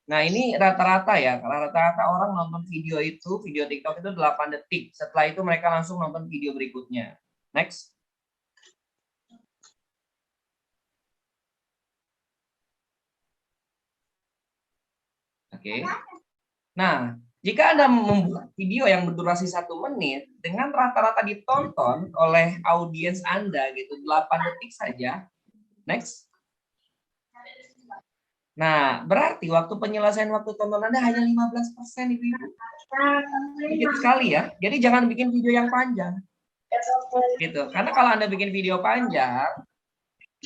Nah, ini rata-rata ya. Kalau rata-rata orang nonton video TikTok itu 8 detik. Setelah itu mereka langsung nonton video berikutnya. Next. Oke. Nah, jika Anda membuat video yang berdurasi 1 menit dengan rata-rata ditonton oleh audiens Anda gitu 8 detik saja. Next. Nah, berarti waktu penyelesaian waktu tonton Anda hanya 15%, Ibu-ibu. Sedikit sekali ya. Jadi jangan bikin video yang panjang. Gitu. Karena kalau Anda bikin video panjang,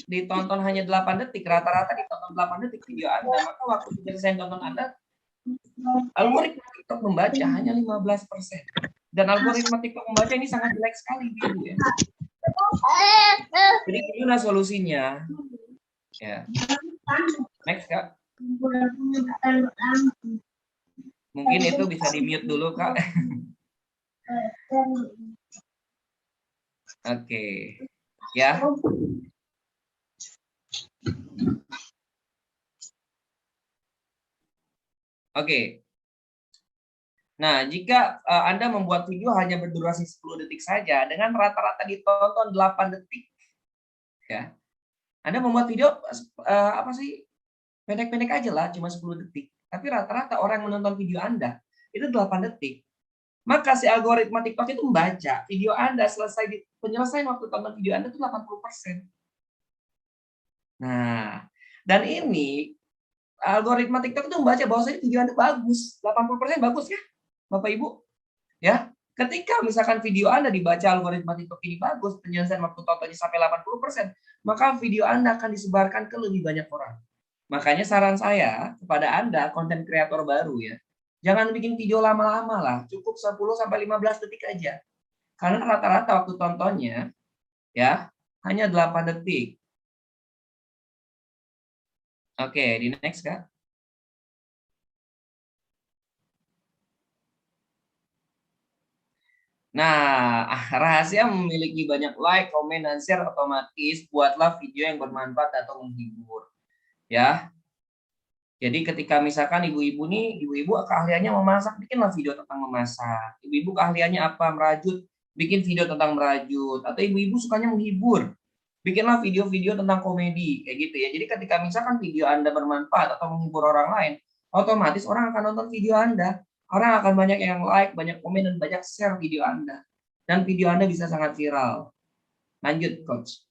ditonton hanya 8 detik, rata-rata ditonton 8 detik video Anda, maka waktu penyelesaian tonton Anda, algoritma TikTok membaca hanya 15%. Dan algoritma TikTok membaca ini sangat jelek sekali, Ibu ya. Jadi gimana solusinya? Ya. Next, Kak. Mungkin itu bisa di-mute dulu, Kak. Oke. Ya. Oke. Nah, jika Anda membuat video hanya berdurasi 10 detik saja dengan rata-rata ditonton 8 detik, ya. Anda membuat video apa sih? Pendek-pendek aja lah, cuma 10 detik. Tapi rata-rata orang yang menonton video Anda itu 8 detik. Maka si algoritma TikTok itu membaca video Anda selesai penyelesaian waktu tonton video Anda itu 80%. Nah, dan ini algoritma TikTok itu membaca bahwasanya video Anda bagus, 80% bagus ya, Bapak Ibu. Ya, ketika misalkan video Anda dibaca algoritma TikTok ini bagus, penyelesaian waktu tontonnya sampai 80%, maka video Anda akan disebarkan ke lebih banyak orang. Makanya saran saya kepada Anda, konten kreator baru ya, jangan bikin video lama-lama lah, cukup 10 sampai 15 detik aja. Karena rata-rata waktu tontonnya ya hanya 8 detik. Oke, di next Kak. Nah, rahasia memiliki banyak like, komen, dan share otomatis buatlah video yang bermanfaat atau menghibur. Ya, jadi ketika misalkan ibu-ibu nih, ibu-ibu keahliannya memasak, bikinlah video tentang memasak. Ibu-ibu keahliannya apa? Merajut, bikin video tentang merajut. Atau ibu-ibu sukanya menghibur, bikinlah video-video tentang komedi, kayak gitu ya. Jadi ketika misalkan video Anda bermanfaat atau menghibur orang lain, otomatis orang akan nonton video Anda. Orang akan banyak yang like, banyak komen, dan banyak share video Anda. Dan video Anda bisa sangat viral. Lanjut, Coach.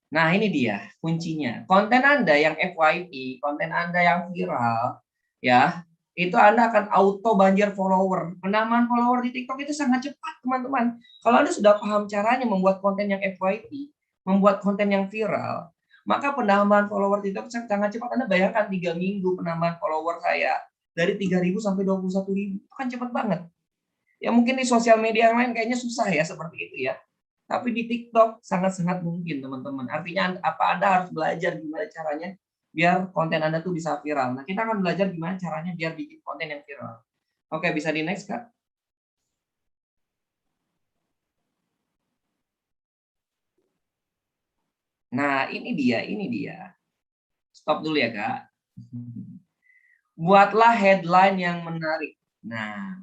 Nah, ini dia kuncinya. Konten Anda yang FYP, konten Anda yang viral, ya, itu Anda akan auto banjir follower. Penambahan follower di TikTok itu sangat cepat, teman-teman. Kalau Anda sudah paham caranya membuat konten yang FYP, membuat konten yang viral, maka penambahan follower TikTok sangat cepat. Anda bayangkan 3 minggu penambahan follower saya dari 3.000 sampai 21.000. Itu kan cepat banget. Ya mungkin di sosial media yang lain kayaknya susah ya seperti itu ya. Tapi di TikTok sangat-sangat mungkin, teman-teman. Artinya apa Anda harus belajar gimana caranya biar konten Anda tuh bisa viral. Nah, kita akan belajar gimana caranya biar bikin konten yang viral. Oke, bisa di next, Kak? Nah, ini dia, ini dia. Stop dulu ya, Kak. Buatlah headline yang menarik. Nah,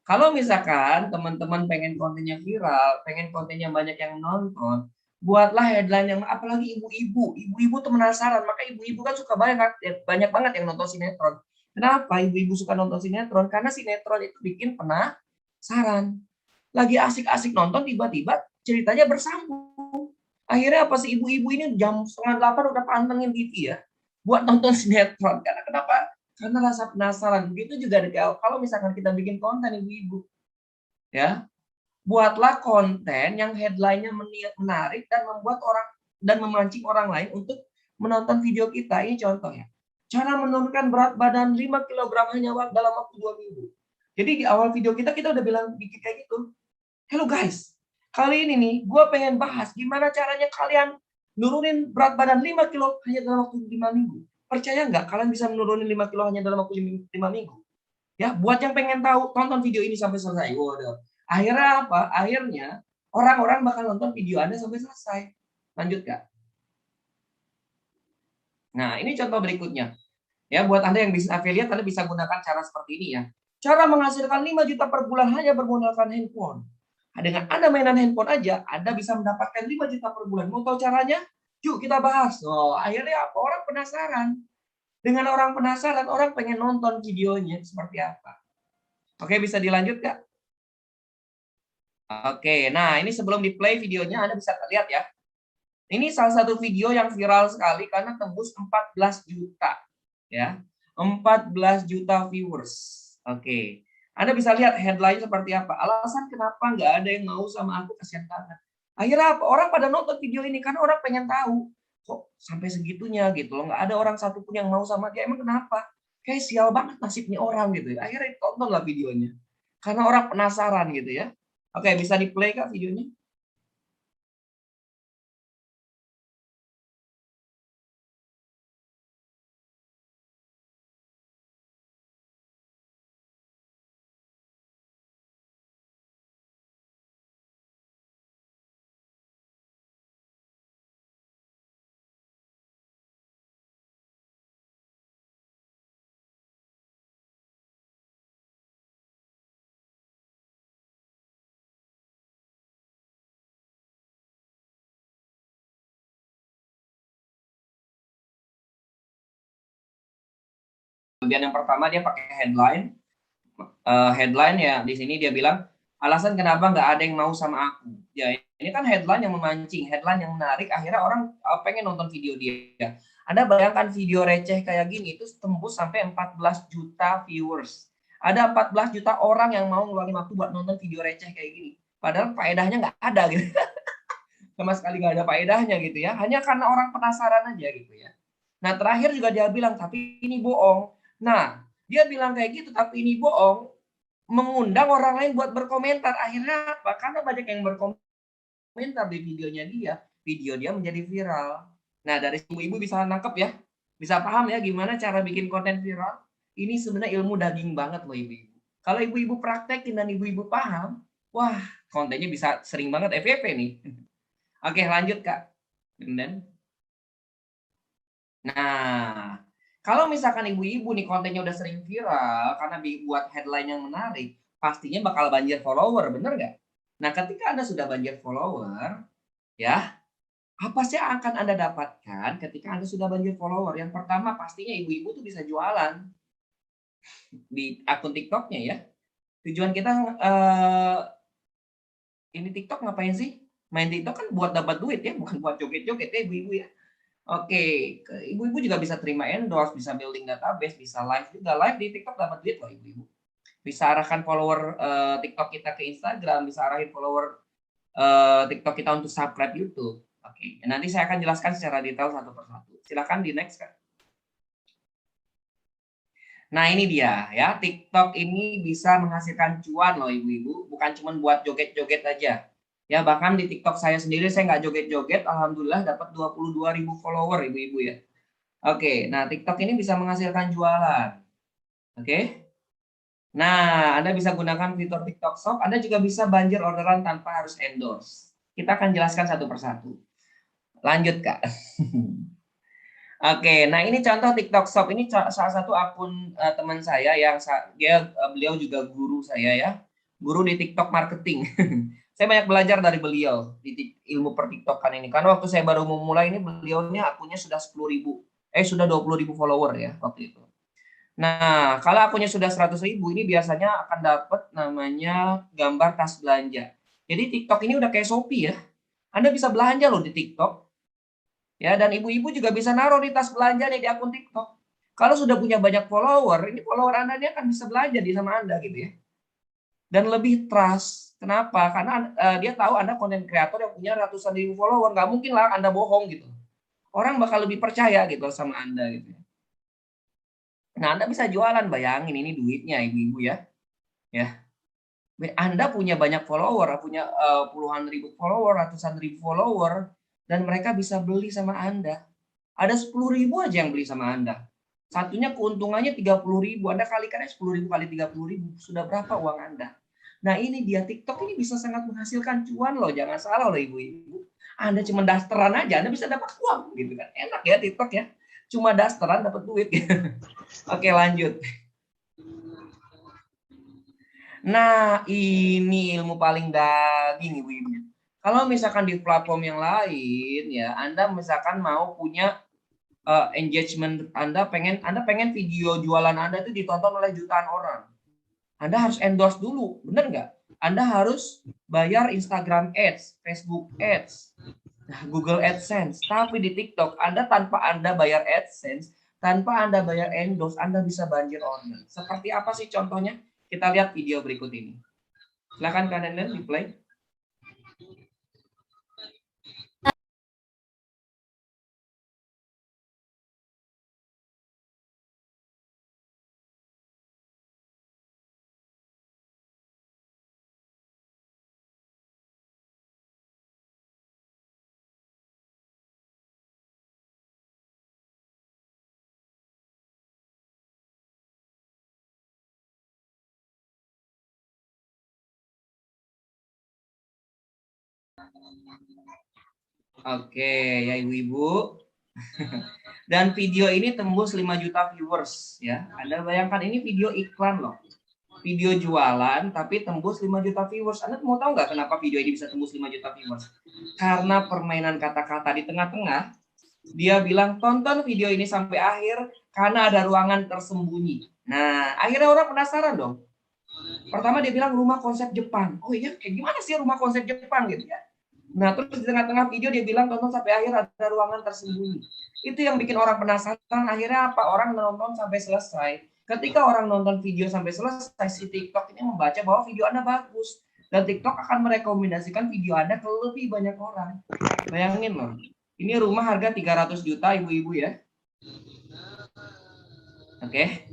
kalau misalkan teman-teman pengen kontennya viral, pengen kontennya banyak yang nonton, buatlah headline yang apalagi ibu-ibu. Ibu-ibu tuh penasaran, maka ibu-ibu kan suka banyak banget yang nonton sinetron. Kenapa ibu-ibu suka nonton sinetron? Karena sinetron itu bikin penasaran. Lagi asik-asik nonton, tiba-tiba ceritanya bersambung. Akhirnya apa sih ibu-ibu ini jam 7:30 udah pantengin TV ya, buat nonton sinetron. Karena kenapa? Karena rasa penasaran. Begitu juga kalau misalkan kita bikin konten ibu-ibu, ya, buatlah konten yang headline-nya menarik dan membuat orang dan memancing orang lain untuk menonton video kita. Ini contoh ya. Cara menurunkan berat badan 5 kilogram hanya dalam waktu 2 minggu. Jadi di awal video kita udah bilang bikin kayak gitu. Hello guys, kali ini nih gue pengen bahas gimana caranya kalian nurunin berat badan 5 kilo hanya dalam waktu 5 minggu. Percaya nggak kalian bisa menurunin 5 kilo hanya dalam waktu 5 minggu? Ya, buat yang pengen tahu, tonton video ini sampai selesai. Waduh. Akhirnya apa? Akhirnya orang-orang bakal nonton video Anda sampai selesai. Lanjut, Kak. Nah, ini contoh berikutnya. Ya, buat Anda yang bisnis affiliate, Anda bisa gunakan cara seperti ini ya. Cara menghasilkan 5 juta per bulan hanya bermodalkan handphone. Nah, dengan Anda mainan handphone aja, Anda bisa mendapatkan 5 juta per bulan. Mau tahu caranya? Yuk kita bahas. Oh, akhirnya apa? Orang penasaran. Dengan orang penasaran, orang pengen nonton videonya seperti apa. Oke, bisa dilanjut, Kak? Oke, nah ini sebelum di play videonya Anda bisa lihat ya. Ini salah satu video yang viral sekali karena tembus 14 juta. Ya, 14 juta viewers. Oke, Anda bisa lihat headline seperti apa. Alasan kenapa nggak ada yang mau sama aku, kasihan banget. Akhirnya apa? Orang pada nonton video ini karena orang pengen tahu. Kok sampai segitunya gitu loh. Nggak ada orang satupun yang mau sama dia. Emang kenapa? Kayak sial banget nasibnya orang gitu ya. Akhirnya tontonlah videonya. Karena orang penasaran gitu ya. Oke, bisa di-play Kak videonya? Kelebihan yang pertama dia pakai headline. Headline ya di sini dia bilang alasan kenapa nggak ada yang mau sama aku. Ya ini kan headline yang memancing, headline yang menarik. Akhirnya orang pengen nonton video dia. Anda bayangkan video receh kayak gini itu tembus sampai 14 juta viewers. Ada 14 juta orang yang mau ngeluarin waktu buat nonton video receh kayak gini. Padahal faedahnya nggak ada gitu. Sama sekali nggak ada faedahnya gitu ya. Hanya karena orang penasaran aja gitu ya. Nah terakhir juga dia bilang tapi ini bohong. Nah dia bilang kayak gitu tapi ini bohong. Mengundang orang lain buat berkomentar. Akhirnya apa? Karena banyak yang berkomentar di videonya dia. Video dia menjadi viral. Nah dari ibu-ibu bisa nangkep ya. Bisa paham ya gimana cara bikin konten viral. Ini sebenarnya ilmu daging banget loh ibu-ibu. Kalau ibu-ibu praktekin dan ibu-ibu paham. Wah kontennya bisa sering banget FYP nih. Oke, lanjut Kak. Dan nah, kalau misalkan ibu-ibu nih kontennya udah sering viral karena buat headline yang menarik, pastinya bakal banjir follower, bener nggak? Nah, ketika Anda sudah banjir follower, ya, apa sih yang akan Anda dapatkan ketika Anda sudah banjir follower? Yang pertama, pastinya ibu-ibu tuh bisa jualan di akun TikToknya ya. Tujuan kita ini TikTok ngapain sih? Main TikTok kan buat dapat duit ya, bukan buat joget-joget ya ibu-ibu ya. Oke, ibu-ibu juga bisa terima endorse, bisa building database, bisa live juga. Live di TikTok dapat duit loh ibu-ibu. Bisa arahkan follower TikTok kita ke Instagram, bisa arahin follower TikTok kita untuk subscribe YouTube. Oke, nanti saya akan jelaskan secara detail satu persatu. Silakan di next kan. Nah ini dia ya, TikTok ini bisa menghasilkan cuan loh ibu-ibu, bukan cuma buat joget-joget aja. Ya bahkan di TikTok saya sendiri saya nggak joget-joget, alhamdulillah dapat 22.000 follower ibu-ibu ya. Oke, nah TikTok ini bisa menghasilkan jualan. Oke. Nah, Anda bisa gunakan fitur TikTok Shop, Anda juga bisa banjir orderan tanpa harus endorse. Kita akan jelaskan satu persatu. Lanjut, Kak. Oke, nah ini contoh TikTok Shop. Ini salah satu akun teman saya yang beliau juga guru saya ya. Guru di TikTok marketing. Saya banyak belajar dari beliau di ilmu per TikTokan ini. Karena waktu saya baru memulai ini beliaunya akunnya sudah 10.000. Sudah 20.000 follower ya waktu itu. Nah, kalau akunnya sudah 100.000 ini biasanya akan dapat namanya gambar tas belanja. Jadi TikTok ini udah kayak Shopee ya. Anda bisa belanja loh di TikTok. Ya, dan ibu-ibu juga bisa naruh di tas belanja nih di akun TikTok. Kalau sudah punya banyak follower, ini follower Anda ini akan bisa belanja di sama Anda gitu ya. Dan lebih trust. Kenapa? Karena dia tahu Anda konten kreator yang punya ratusan ribu follower. Nggak mungkin lah Anda bohong gitu. Orang bakal lebih percaya gitu sama Anda gitu. Nah, Anda bisa jualan, bayangin ini duitnya ibu-ibu ya. Ya. Anda punya banyak follower, punya puluhan ribu follower, ratusan ribu follower, dan mereka bisa beli sama Anda. Ada 10.000 aja yang beli sama Anda. Satunya keuntungannya 30.000. Anda kalikan 10.000 kali 30.000, sudah berapa uang Anda? Nah ini dia, TikTok ini bisa sangat menghasilkan cuan loh, jangan salah loh ibu-ibu. Anda cuma dasteran aja, Anda bisa dapat uang gitu kan. Enak ya TikTok ya. Cuma dasteran dapat duit. Oke, lanjut. Nah, ini ilmu paling daging ibu-ibu. Kalau misalkan di platform yang lain ya, Anda misalkan mau punya engagement Anda pengen video jualan Anda itu ditonton oleh jutaan orang. Anda harus endorse dulu, bener nggak? Anda harus bayar Instagram Ads, Facebook Ads, Google AdSense. Tapi di TikTok, Anda tanpa Anda bayar AdSense, tanpa Anda bayar endorse, Anda bisa banjir order. Seperti apa sih contohnya? Kita lihat video berikut ini. Silakan kalian di play. Oke, ya ibu-ibu. Dan video ini tembus 5 juta viewers ya. Anda bayangkan ini video iklan loh. Video jualan tapi tembus 5 juta viewers. Anda mau tahu nggak kenapa video ini bisa tembus 5 juta viewers? Karena permainan kata-kata di tengah-tengah. Dia bilang tonton video ini sampai akhir karena ada ruangan tersembunyi. Nah, akhirnya orang penasaran dong. Pertama dia bilang rumah konsep Jepang. Oh iya, kayak gimana sih rumah konsep Jepang gitu ya. Nah, terus di tengah-tengah video dia bilang tonton sampai akhir ada ruangan tersembunyi. Itu yang bikin orang penasaran. Akhirnya apa? Orang nonton sampai selesai. Ketika orang nonton video sampai selesai, si TikTok ini membaca bahwa video Anda bagus. Dan TikTok akan merekomendasikan video Anda ke lebih banyak orang. Bayangin loh. Ini rumah harga 300 juta ibu-ibu ya. Oke.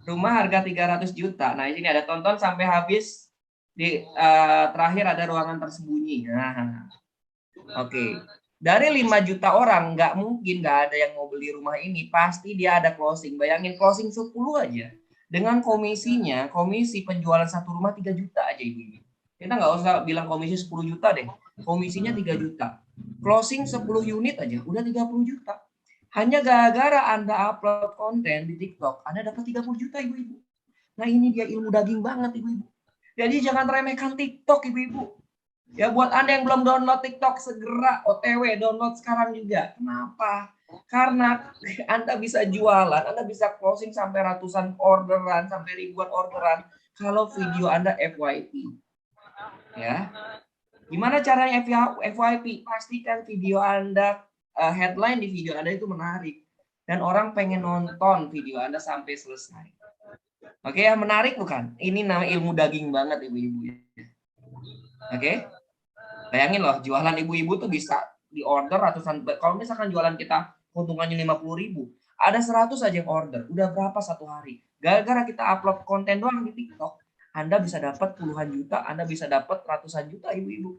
Rumah harga 300 juta. Nah, ini ada tonton sampai habis. Di terakhir ada ruangan tersembunyi. Nah, oke. Dari 5 juta orang, nggak mungkin nggak ada yang mau beli rumah ini. Pasti dia ada closing. Bayangin closing 10 aja. Dengan komisinya, komisi penjualan satu rumah 3 juta aja ibu-ibu. Kita nggak usah bilang komisi 10 juta deh. Komisinya 3 juta. Closing 10 unit aja, udah 30 juta. Hanya gara-gara Anda upload konten di TikTok, Anda dapat 30 juta ibu-ibu. Nah ini dia ilmu daging banget ibu-ibu. Jadi jangan remehkan TikTok ibu-ibu. Ya buat Anda yang belum download TikTok, segera OTW download sekarang juga. Kenapa? Karena Anda bisa jualan, Anda bisa closing sampai ratusan orderan, sampai ribuan orderan kalau video Anda FYP. Ya. Gimana caranya FYP? Pastikan video Anda, headline di video Anda itu menarik. Dan orang pengen nonton video Anda sampai selesai. Oke ya, menarik bukan? Ini nama ilmu daging banget ibu-ibu. Oke? Bayangin loh, jualan ibu-ibu tuh bisa di order ratusan. Kalau misalkan jualan kita keuntungannya 50.000, ada 100 aja yang order. Udah berapa satu hari? Gara-gara kita upload konten doang di TikTok, Anda bisa dapat puluhan juta, Anda bisa dapat ratusan juta ibu-ibu.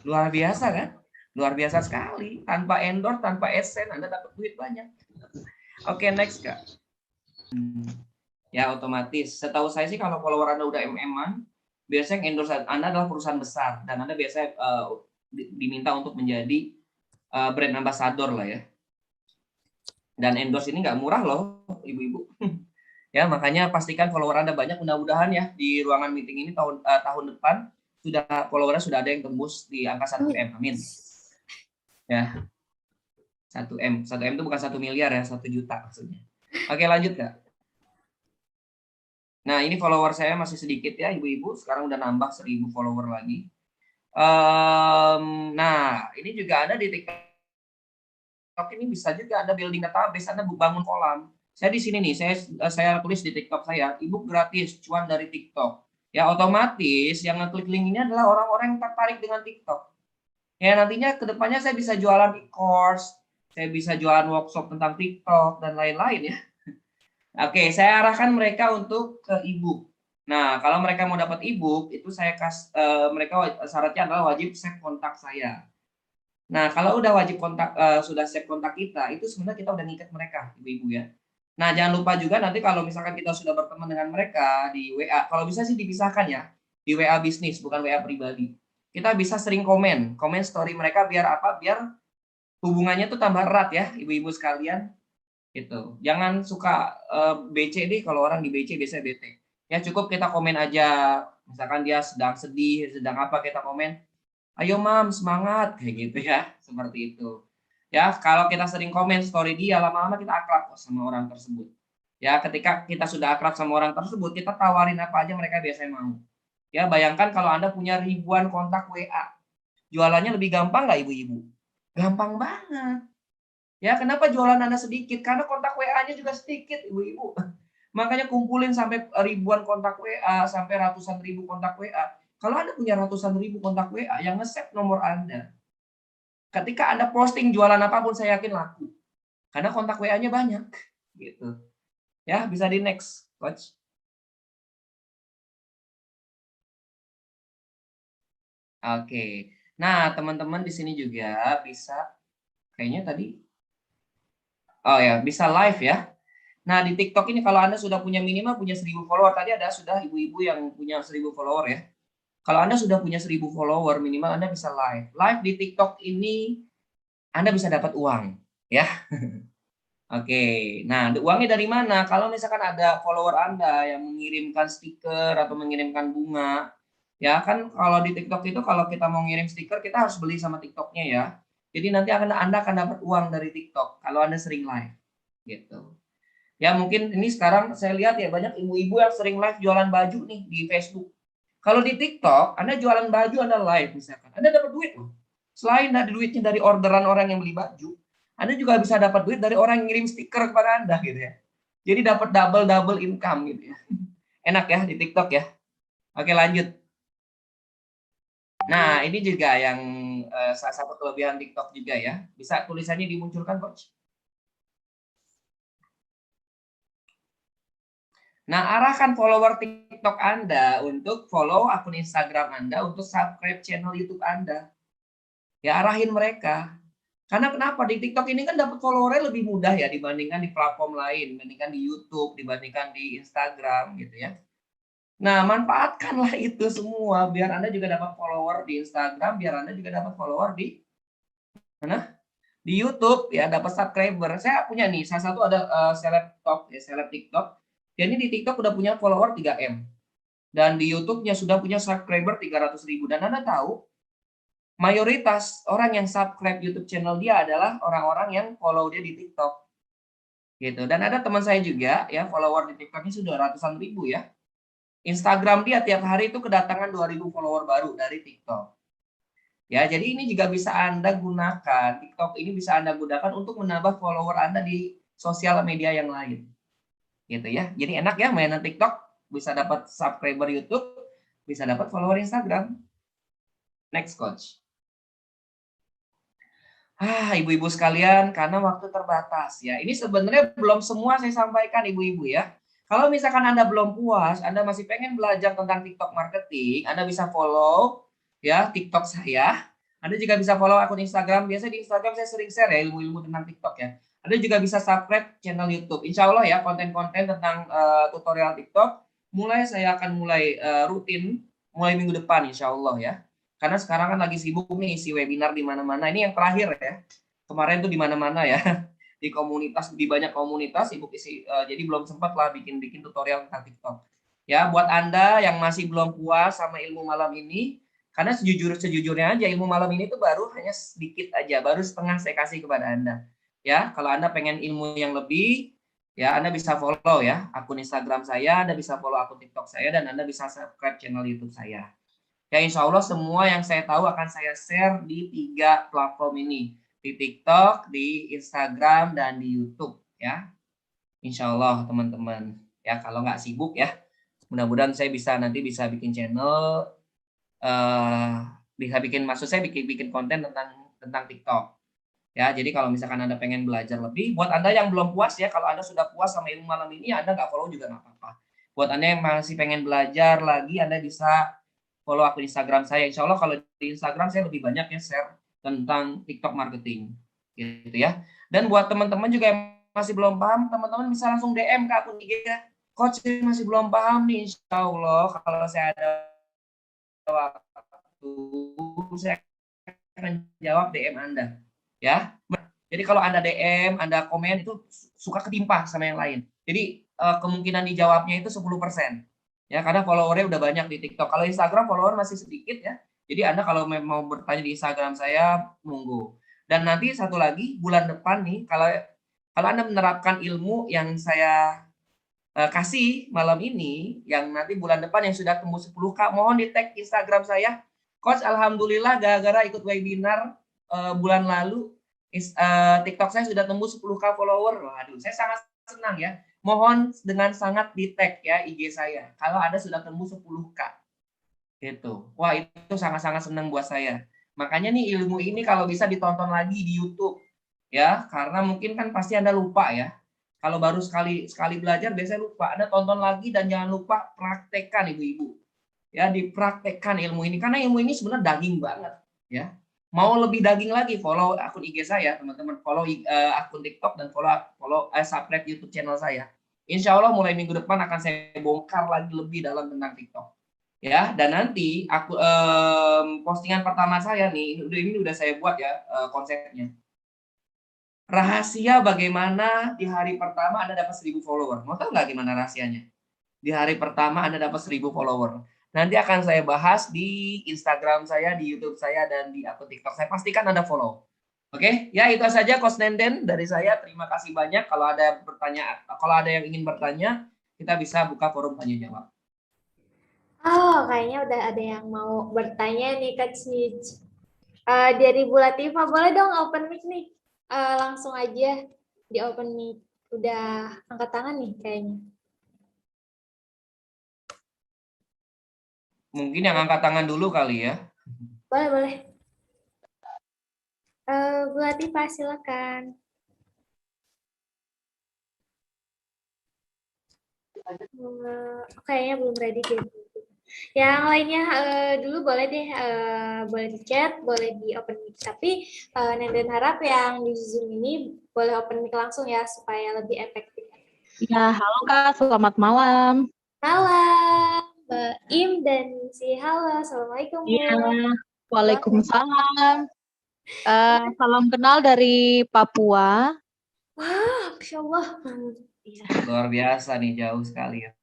Luar biasa kan? Luar biasa sekali. Tanpa endorse, tanpa AdSense, Anda dapat duit banyak. Oke, next Kak. Ya otomatis. Setahu saya sih kalau follower Anda udah MM-an, biasanya yang endorse Anda adalah perusahaan besar dan Anda biasanya diminta untuk menjadi brand ambassador lah ya. Dan endorse ini nggak murah loh, ibu-ibu. Ya makanya pastikan follower Anda banyak. Mudah-mudahan ya di ruangan meeting ini tahun depan followernya sudah ada yang tembus di angka 1M. Amin. Ya. 1M. 1M itu bukan 1 miliar ya, 1 juta maksudnya. Oke, lanjut Kak. Nah, ini follower saya masih sedikit ya, ibu-ibu. Sekarang udah nambah 1.000 follower lagi. Nah, ini juga ada di TikTok ini bisa juga Anda building database, Anda bangun kolam. Saya di sini nih, saya tulis di TikTok saya, ebook gratis, cuan dari TikTok. Ya, otomatis yang ngeklik link ini adalah orang-orang yang tertarik dengan TikTok. Ya, nantinya kedepannya saya bisa jualan e-course, saya bisa jualan workshop tentang TikTok, dan lain-lain ya. Oke, saya arahkan mereka untuk ke e-book. Nah, kalau mereka mau dapat e-book, itu saya mereka syaratnya adalah wajib save kontak saya. Nah, kalau udah wajib kontak, sudah save kontak kita, itu sebenarnya kita udah ngikat mereka, ibu-ibu ya. Nah, jangan lupa juga nanti kalau misalkan kita sudah berteman dengan mereka di WA, kalau bisa sih dipisahkan ya, di WA bisnis, bukan WA pribadi. Kita bisa sering komen story mereka biar apa? Biar hubungannya tuh tambah erat ya, ibu-ibu sekalian. Gitu. Jangan suka BC deh, kalau orang di BC biasanya bete. Ya cukup kita komen aja, misalkan dia sedang sedih, sedang apa kita komen, ayo mam semangat kayak gitu ya, seperti itu. Ya kalau kita sering komen story dia, lama-lama kita akrab kok sama orang tersebut. Ya ketika kita sudah akrab sama orang tersebut, kita tawarin apa aja mereka biasanya mau. Ya bayangkan kalau Anda punya ribuan kontak WA, jualannya lebih gampang nggak ibu-ibu? Gampang banget. Ya, kenapa jualan Anda sedikit? Karena kontak WA-nya juga sedikit, ibu-ibu. Makanya kumpulin sampai ribuan kontak WA, sampai ratusan ribu kontak WA. Kalau Anda punya ratusan ribu kontak WA, yang nge-save nomor Anda. Ketika Anda posting jualan apapun, saya yakin laku. Karena kontak WA-nya banyak. Gitu. Ya, bisa di next, Coach. Oke. Nah, teman-teman di sini juga bisa, kayaknya tadi, oh ya, bisa live ya. Nah, di TikTok ini kalau Anda sudah punya minimal punya 1.000 follower, tadi ada sudah ibu-ibu yang punya 1.000 follower ya. Kalau Anda sudah punya 1.000 follower, minimal Anda bisa live. Live di TikTok ini Anda bisa dapat uang, ya. Oke. Nah, uangnya dari mana? Kalau misalkan ada follower Anda yang mengirimkan stiker atau mengirimkan bunga, ya kan kalau di TikTok itu kalau kita mau ngirim stiker kita harus beli sama TikToknya ya. Jadi nanti Anda akan dapat uang dari TikTok kalau Anda sering live. gitu. Ya mungkin ini sekarang saya lihat ya banyak ibu-ibu yang sering live jualan baju nih di Facebook. Kalau di TikTok, Anda jualan baju, Anda live misalkan, Anda dapat duit loh. Selain dari duitnya dari orderan orang yang beli baju, Anda juga bisa dapat duit dari orang yang ngirim stiker kepada Anda gitu ya. Jadi dapat double income gitu ya. Enak ya di TikTok ya. Oke lanjut. Nah ini juga yang salah satu kelebihan TikTok juga ya. Bisa tulisannya dimunculkan coach. Nah, arahkan follower TikTok Anda untuk follow akun Instagram Anda, untuk subscribe channel YouTube Anda. Ya, arahin mereka. Karena kenapa? Di TikTok ini kan dapat followernya lebih mudah ya dibandingkan di platform lain, dibandingkan di YouTube, dibandingkan di Instagram gitu ya. Nah, manfaatkanlah itu semua biar Anda juga dapat follower di Instagram, biar Anda juga dapat follower di mana? Di YouTube ya, dapat subscriber. Saya punya nih, salah satu ada seleb TikTok. Jadi di TikTok udah punya follower 3M. Dan di YouTube-nya sudah punya subscriber 300.000. Dan Anda tahu, mayoritas orang yang subscribe YouTube channel dia adalah orang-orang yang follow dia di TikTok. Gitu. Dan ada teman saya juga, ya follower di TikTok ini sudah ratusan ribu ya. Instagram dia tiap hari itu kedatangan 2.000 follower baru dari TikTok. Ya, jadi ini juga bisa Anda gunakan, TikTok ini bisa Anda gunakan untuk menambah follower Anda di sosial media yang lain. Gitu ya. Jadi enak ya mainan TikTok, bisa dapat subscriber YouTube, bisa dapat follower Instagram. Next coach. Ibu-ibu sekalian, karena waktu terbatas ya. Ini sebenarnya belum semua saya sampaikan ibu-ibu ya. Kalau misalkan Anda belum puas, Anda masih pengen belajar tentang TikTok marketing, Anda bisa follow ya TikTok saya. Anda juga bisa follow akun Instagram. Biasanya di Instagram saya sering share ya ilmu-ilmu tentang TikTok ya. Anda juga bisa subscribe channel YouTube. Insya Allah ya konten-konten tentang tutorial TikTok saya akan mulai rutin mulai minggu depan insya Allah ya. Karena sekarang kan lagi sibuk nih isi webinar di mana-mana. Ini yang terakhir ya. Kemarin tuh di mana-mana ya. Di komunitas, di banyak komunitas sibuk isi. Jadi belum sempat lah bikin tutorial tentang TikTok. Ya, buat Anda yang masih belum puas sama ilmu malam ini, karena sejujurnya aja ilmu malam ini tuh baru hanya sedikit aja, baru setengah saya kasih kepada Anda. Ya, kalau Anda pengen ilmu yang lebih, ya Anda bisa follow ya akun Instagram saya, Anda bisa follow akun TikTok saya, dan Anda bisa subscribe channel YouTube saya. Ya insya Allah semua yang saya tahu akan saya share di 3 platform ini. Di TikTok, di Instagram, dan di YouTube. Ya, insya Allah teman-teman. Ya kalau nggak sibuk ya. Mudah-mudahan saya nanti bisa bikin channel. Bisa bikin konten tentang TikTok. Ya, jadi kalau misalkan Anda pengen belajar lebih, buat Anda yang belum puas ya, kalau Anda sudah puas sama ilmu malam ini, Anda nggak follow juga nggak apa-apa. Buat Anda yang masih pengen belajar lagi, Anda bisa follow akun Instagram saya. Insya Allah kalau di Instagram saya lebih banyak ya share tentang TikTok marketing, gitu ya. Dan buat teman-teman juga yang masih belum paham, teman-teman bisa langsung DM ke akun IG ya. Coach masih belum paham nih, insya Allah kalau saya ada waktu, saya akan jawab DM Anda. Ya, jadi kalau Anda DM, Anda komen itu suka ketimpa sama yang lain. Jadi kemungkinan dijawabnya itu 10%. Ya, karena followernya udah banyak di TikTok. Kalau Instagram follower masih sedikit ya. Jadi Anda kalau mau bertanya di Instagram saya, monggo. Dan nanti satu lagi bulan depan nih, kalau Anda menerapkan ilmu yang saya kasih malam ini, yang nanti bulan depan yang sudah tembus 10K, mohon di tag Instagram saya. Coach, alhamdulillah gara-gara ikut webinar bulan lalu, TikTok saya sudah tembus 10K follower. Waduh, saya sangat senang ya. Mohon dengan sangat di tag ya IG saya kalau Anda sudah tembus 10K. Gitu. Wah, itu sangat-sangat senang buat saya. Makanya nih ilmu ini kalau bisa ditonton lagi di YouTube. Ya, karena mungkin kan pasti Anda lupa ya. Kalau baru sekali belajar biasanya lupa. Anda tonton lagi dan jangan lupa praktekkan ibu-ibu. Ya, dipraktekkan ilmu ini karena ilmu ini sebenarnya daging banget, ya. Mau lebih daging lagi, follow akun IG saya, teman-teman. Follow akun TikTok dan follow subscribe YouTube channel saya. Insya Allah mulai minggu depan akan saya bongkar lagi lebih dalam tentang TikTok. Ya, dan nanti aku postingan pertama saya nih, ini udah saya buat ya konsepnya. Rahasia bagaimana di hari pertama Anda dapat 1.000 follower. Mau tahu nggak gimana rahasianya? Di hari pertama Anda dapat 1.000 follower. Nanti akan saya bahas di Instagram saya, di YouTube saya, dan di akun TikTok saya. Pastikan Anda follow. Oke, ya itu saja Coach Nenden dari saya. Terima kasih banyak. Kalau ada yang ingin bertanya, kita bisa buka forum tanya jawab.
Oh, kayaknya udah ada yang mau bertanya nih, Kak Cic. Dari Bu Latifah, boleh dong open mic nih. Langsung aja di open mic. Udah angkat tangan nih kayaknya.
Mungkin yang angkat tangan dulu kali ya.
Boleh, boleh. Bu Latifah, silakan. Kayaknya belum ready deh. Yang lainnya dulu boleh deh, boleh di chat, boleh di open mic. Tapi Nenden harap yang di Zoom ini boleh open mic langsung ya, supaya lebih efektif.
Ya, halo Kak, selamat malam.
Malam, Mbak Im dan si halo, Assalamualaikum Bu.
Iya, Waalaikumsalam. Salam kenal dari Papua.
Masya Allah.
Luar biasa nih, jauh sekali ya.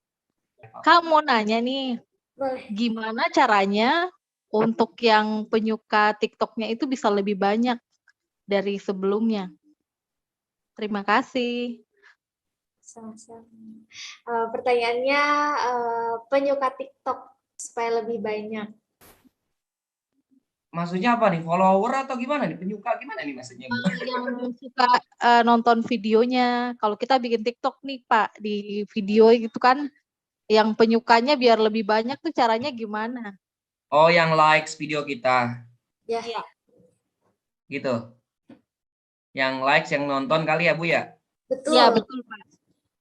Kak mau nanya nih,
Boleh.
gimana caranya untuk yang penyuka TikToknya itu bisa lebih banyak dari sebelumnya? Terima kasih.
Sama-sama. Pertanyaannya, penyuka TikTok supaya lebih banyak.
Maksudnya apa nih? Follower atau gimana nih? Penyuka gimana nih maksudnya, Bu?
Yang suka nonton videonya, kalau kita bikin TikTok nih Pak, di video itu kan yang penyukanya biar lebih banyak tuh caranya gimana?
Oh, yang likes video kita.
Ya,
Gitu. Yang likes, yang nonton kali ya, Bu ya?
betul.
Ya betul Pak.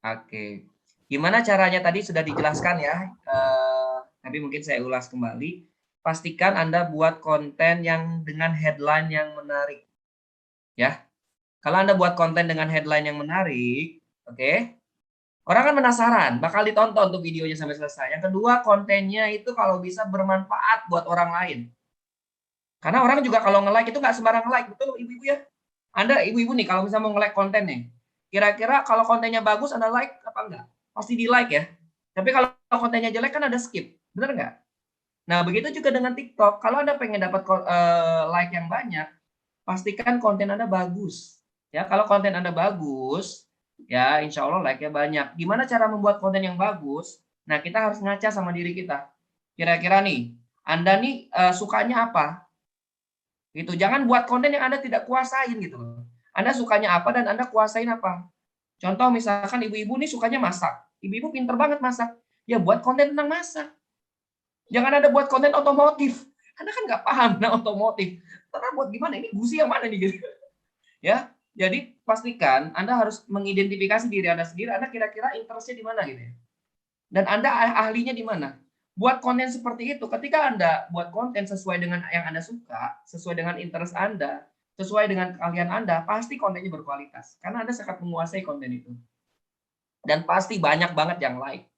Oke. Gimana caranya tadi sudah dijelaskan ya. Tapi mungkin saya ulas kembali. Pastikan Anda buat konten yang dengan headline yang menarik. Ya. Kalau Anda buat konten dengan headline yang menarik, oke. Orang kan penasaran, bakal ditonton tuh videonya sampai selesai. Yang kedua, kontennya itu kalau bisa bermanfaat buat orang lain. Karena orang juga kalau nge-like itu nggak sembarang like, betul ibu-ibu ya? Anda ibu-ibu nih kalau misalnya mau nge-like konten nih, kira-kira kalau kontennya bagus Anda like apa enggak? Pasti di like ya. Tapi kalau kontennya jelek kan ada skip, bener nggak? Nah begitu juga dengan TikTok. Kalau Anda pengen dapat like yang banyak, pastikan konten Anda bagus. Ya kalau konten Anda bagus, ya insya Allah like-nya banyak. Gimana cara membuat konten yang bagus? Nah kita harus ngaca sama diri kita. Kira-kira nih, Anda nih sukanya apa? Gitu. Jangan buat konten yang Anda tidak kuasain gitu loh. Anda sukanya apa dan Anda kuasain apa. Contoh misalkan ibu-ibu nih sukanya masak. Ibu-ibu pinter banget masak. Ya buat konten tentang masak. Jangan ada buat konten otomotif. Anda kan nggak paham tentang otomotif. Karena buat gimana? Ini busi yang mana nih gitu. Ya, jadi pastikan Anda harus mengidentifikasi diri Anda sendiri. Anda kira-kira interestnya di mana gitu ya. Dan Anda ahlinya di mana. Buat konten seperti itu, ketika Anda buat konten sesuai dengan yang Anda suka, sesuai dengan interest Anda, sesuai dengan keahlian Anda, pasti kontennya berkualitas. Karena Anda sangat menguasai konten itu. Dan pasti banyak banget yang like.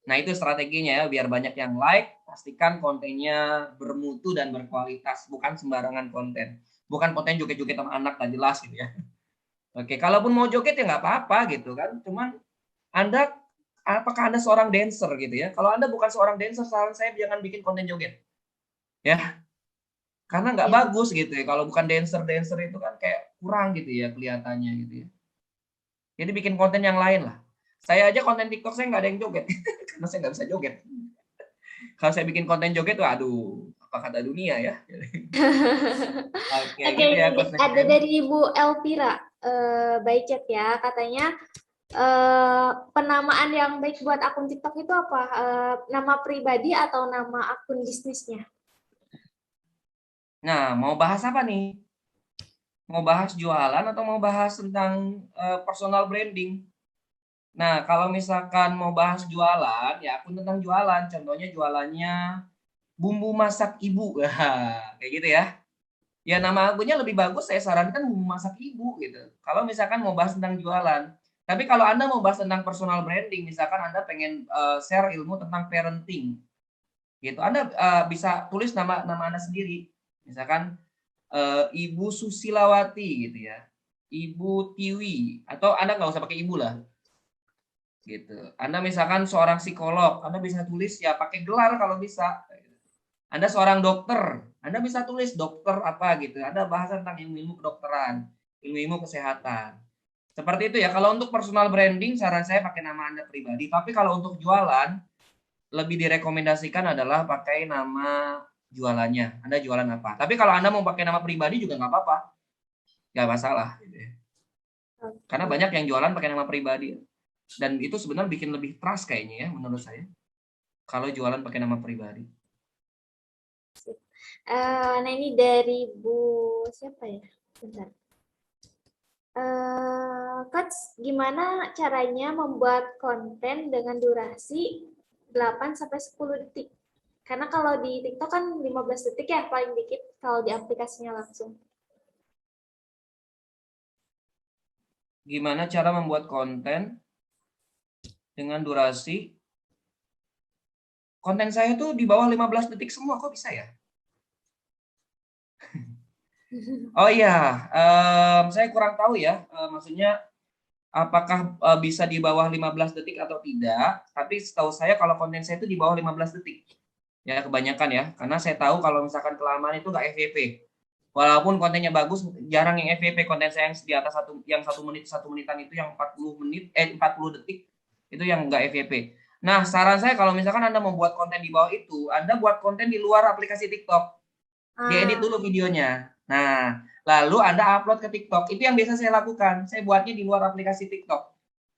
Nah, itu strateginya ya, biar banyak yang like, pastikan kontennya bermutu dan berkualitas, bukan sembarangan konten. Bukan konten joget-joget sama anak nggak jelas gitu ya. Oke, kalaupun mau joget ya nggak apa-apa gitu kan. Cuman Anda, apakah Anda seorang dancer gitu ya? Kalau Anda bukan seorang dancer, saran saya jangan bikin konten joget. Ya, karena nggak
Ya.
bagus gitu ya. Kalau bukan dancer itu kan kayak kurang gitu ya kelihatannya gitu ya. Jadi bikin konten yang lain lah. Saya aja konten TikTok saya nggak ada yang joget. Karena saya nggak bisa joget. Kalau saya bikin konten joget, waduh, apa kata dunia ya. Oke,
Oke,
gitu ya.
ini ada dari Ibu Elvira by chat ya, katanya penamaan yang baik buat akun TikTok itu apa? Nama pribadi atau nama akun bisnisnya?
Nah, mau bahas apa nih? Mau bahas jualan atau mau bahas tentang personal branding? Nah, kalau misalkan mau bahas jualan, ya akun tentang jualan. Contohnya jualannya bumbu masak ibu. Kayak gitu ya. Ya nama akunnya lebih bagus saya sarankan bumbu masak ibu gitu. Kalau misalkan mau bahas tentang jualan. Tapi kalau Anda mau bahas tentang personal branding, misalkan Anda pengen share ilmu tentang parenting gitu. Anda bisa tulis nama Anda sendiri. Misalkan Ibu Susilawati gitu ya. Ibu Tiwi atau Anda nggak usah pakai ibu lah. Gitu. Anda misalkan seorang psikolog, Anda bisa tulis ya pakai gelar kalau bisa. Anda seorang dokter, Anda bisa tulis dokter apa gitu. Ada bahasa tentang ilmu kedokteran, ilmu kesehatan. Seperti itu ya. Kalau untuk personal branding, saran saya pakai nama Anda pribadi. Tapi kalau untuk jualan, lebih direkomendasikan adalah pakai nama jualannya. Anda jualan apa? Tapi kalau Anda mau pakai nama pribadi juga nggak apa-apa, nggak masalah. Gitu ya. Karena banyak yang jualan pakai nama pribadi. Dan itu sebenarnya bikin lebih trust kayaknya ya, menurut saya. Kalau jualan pakai nama pribadi.
Nah ini dari Bu siapa ya? Bentar. Coach, gimana caranya membuat konten dengan durasi 8 sampai 10 detik? Karena kalau di TikTok kan 15 detik ya paling dikit kalau di aplikasinya langsung.
Gimana cara membuat konten dengan durasi? Konten saya tuh di bawah 15 detik semua, kok bisa ya? Oh iya, saya kurang tahu ya, maksudnya apakah bisa di bawah 15 detik atau tidak, tapi setahu saya kalau konten saya itu di bawah 15 detik. Ya kebanyakan ya, karena saya tahu kalau misalkan kelamaan itu nggak FYP. Walaupun kontennya bagus, jarang yang FYP. Konten saya yang di atas satu menit, 1 menitan itu yang 40 menit, 40 detik, itu yang nggak FYP. Nah, saran saya kalau misalkan Anda membuat konten di bawah itu, Anda buat konten di luar aplikasi TikTok. Diedit dulu videonya. Nah, lalu Anda upload ke TikTok. Itu yang biasa saya lakukan. Saya buatnya di luar aplikasi TikTok.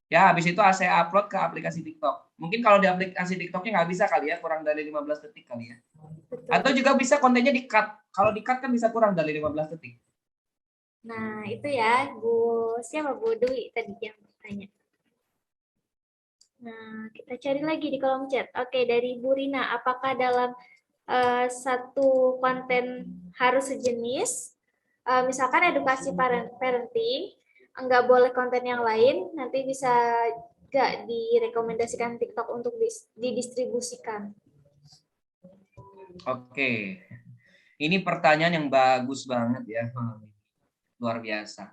Ya, habis itu saya upload ke aplikasi TikTok. Mungkin kalau di aplikasi TikToknya nggak bisa kali ya, kurang dari 15 detik kali ya. Atau juga bisa kontennya di-cut. Kalau di-cut kan bisa kurang dari 15 detik.
Nah, itu ya, siapa Bu Dwi tadi yang bertanya. Nah, kita cari lagi di kolom chat. Oke, dari Bu Rina, apakah dalam satu konten harus sejenis? Misalkan edukasi parenting, nggak boleh konten yang lain, nanti bisa nggak direkomendasikan TikTok untuk didistribusikan.
Oke. Ini pertanyaan yang bagus banget ya. Luar biasa.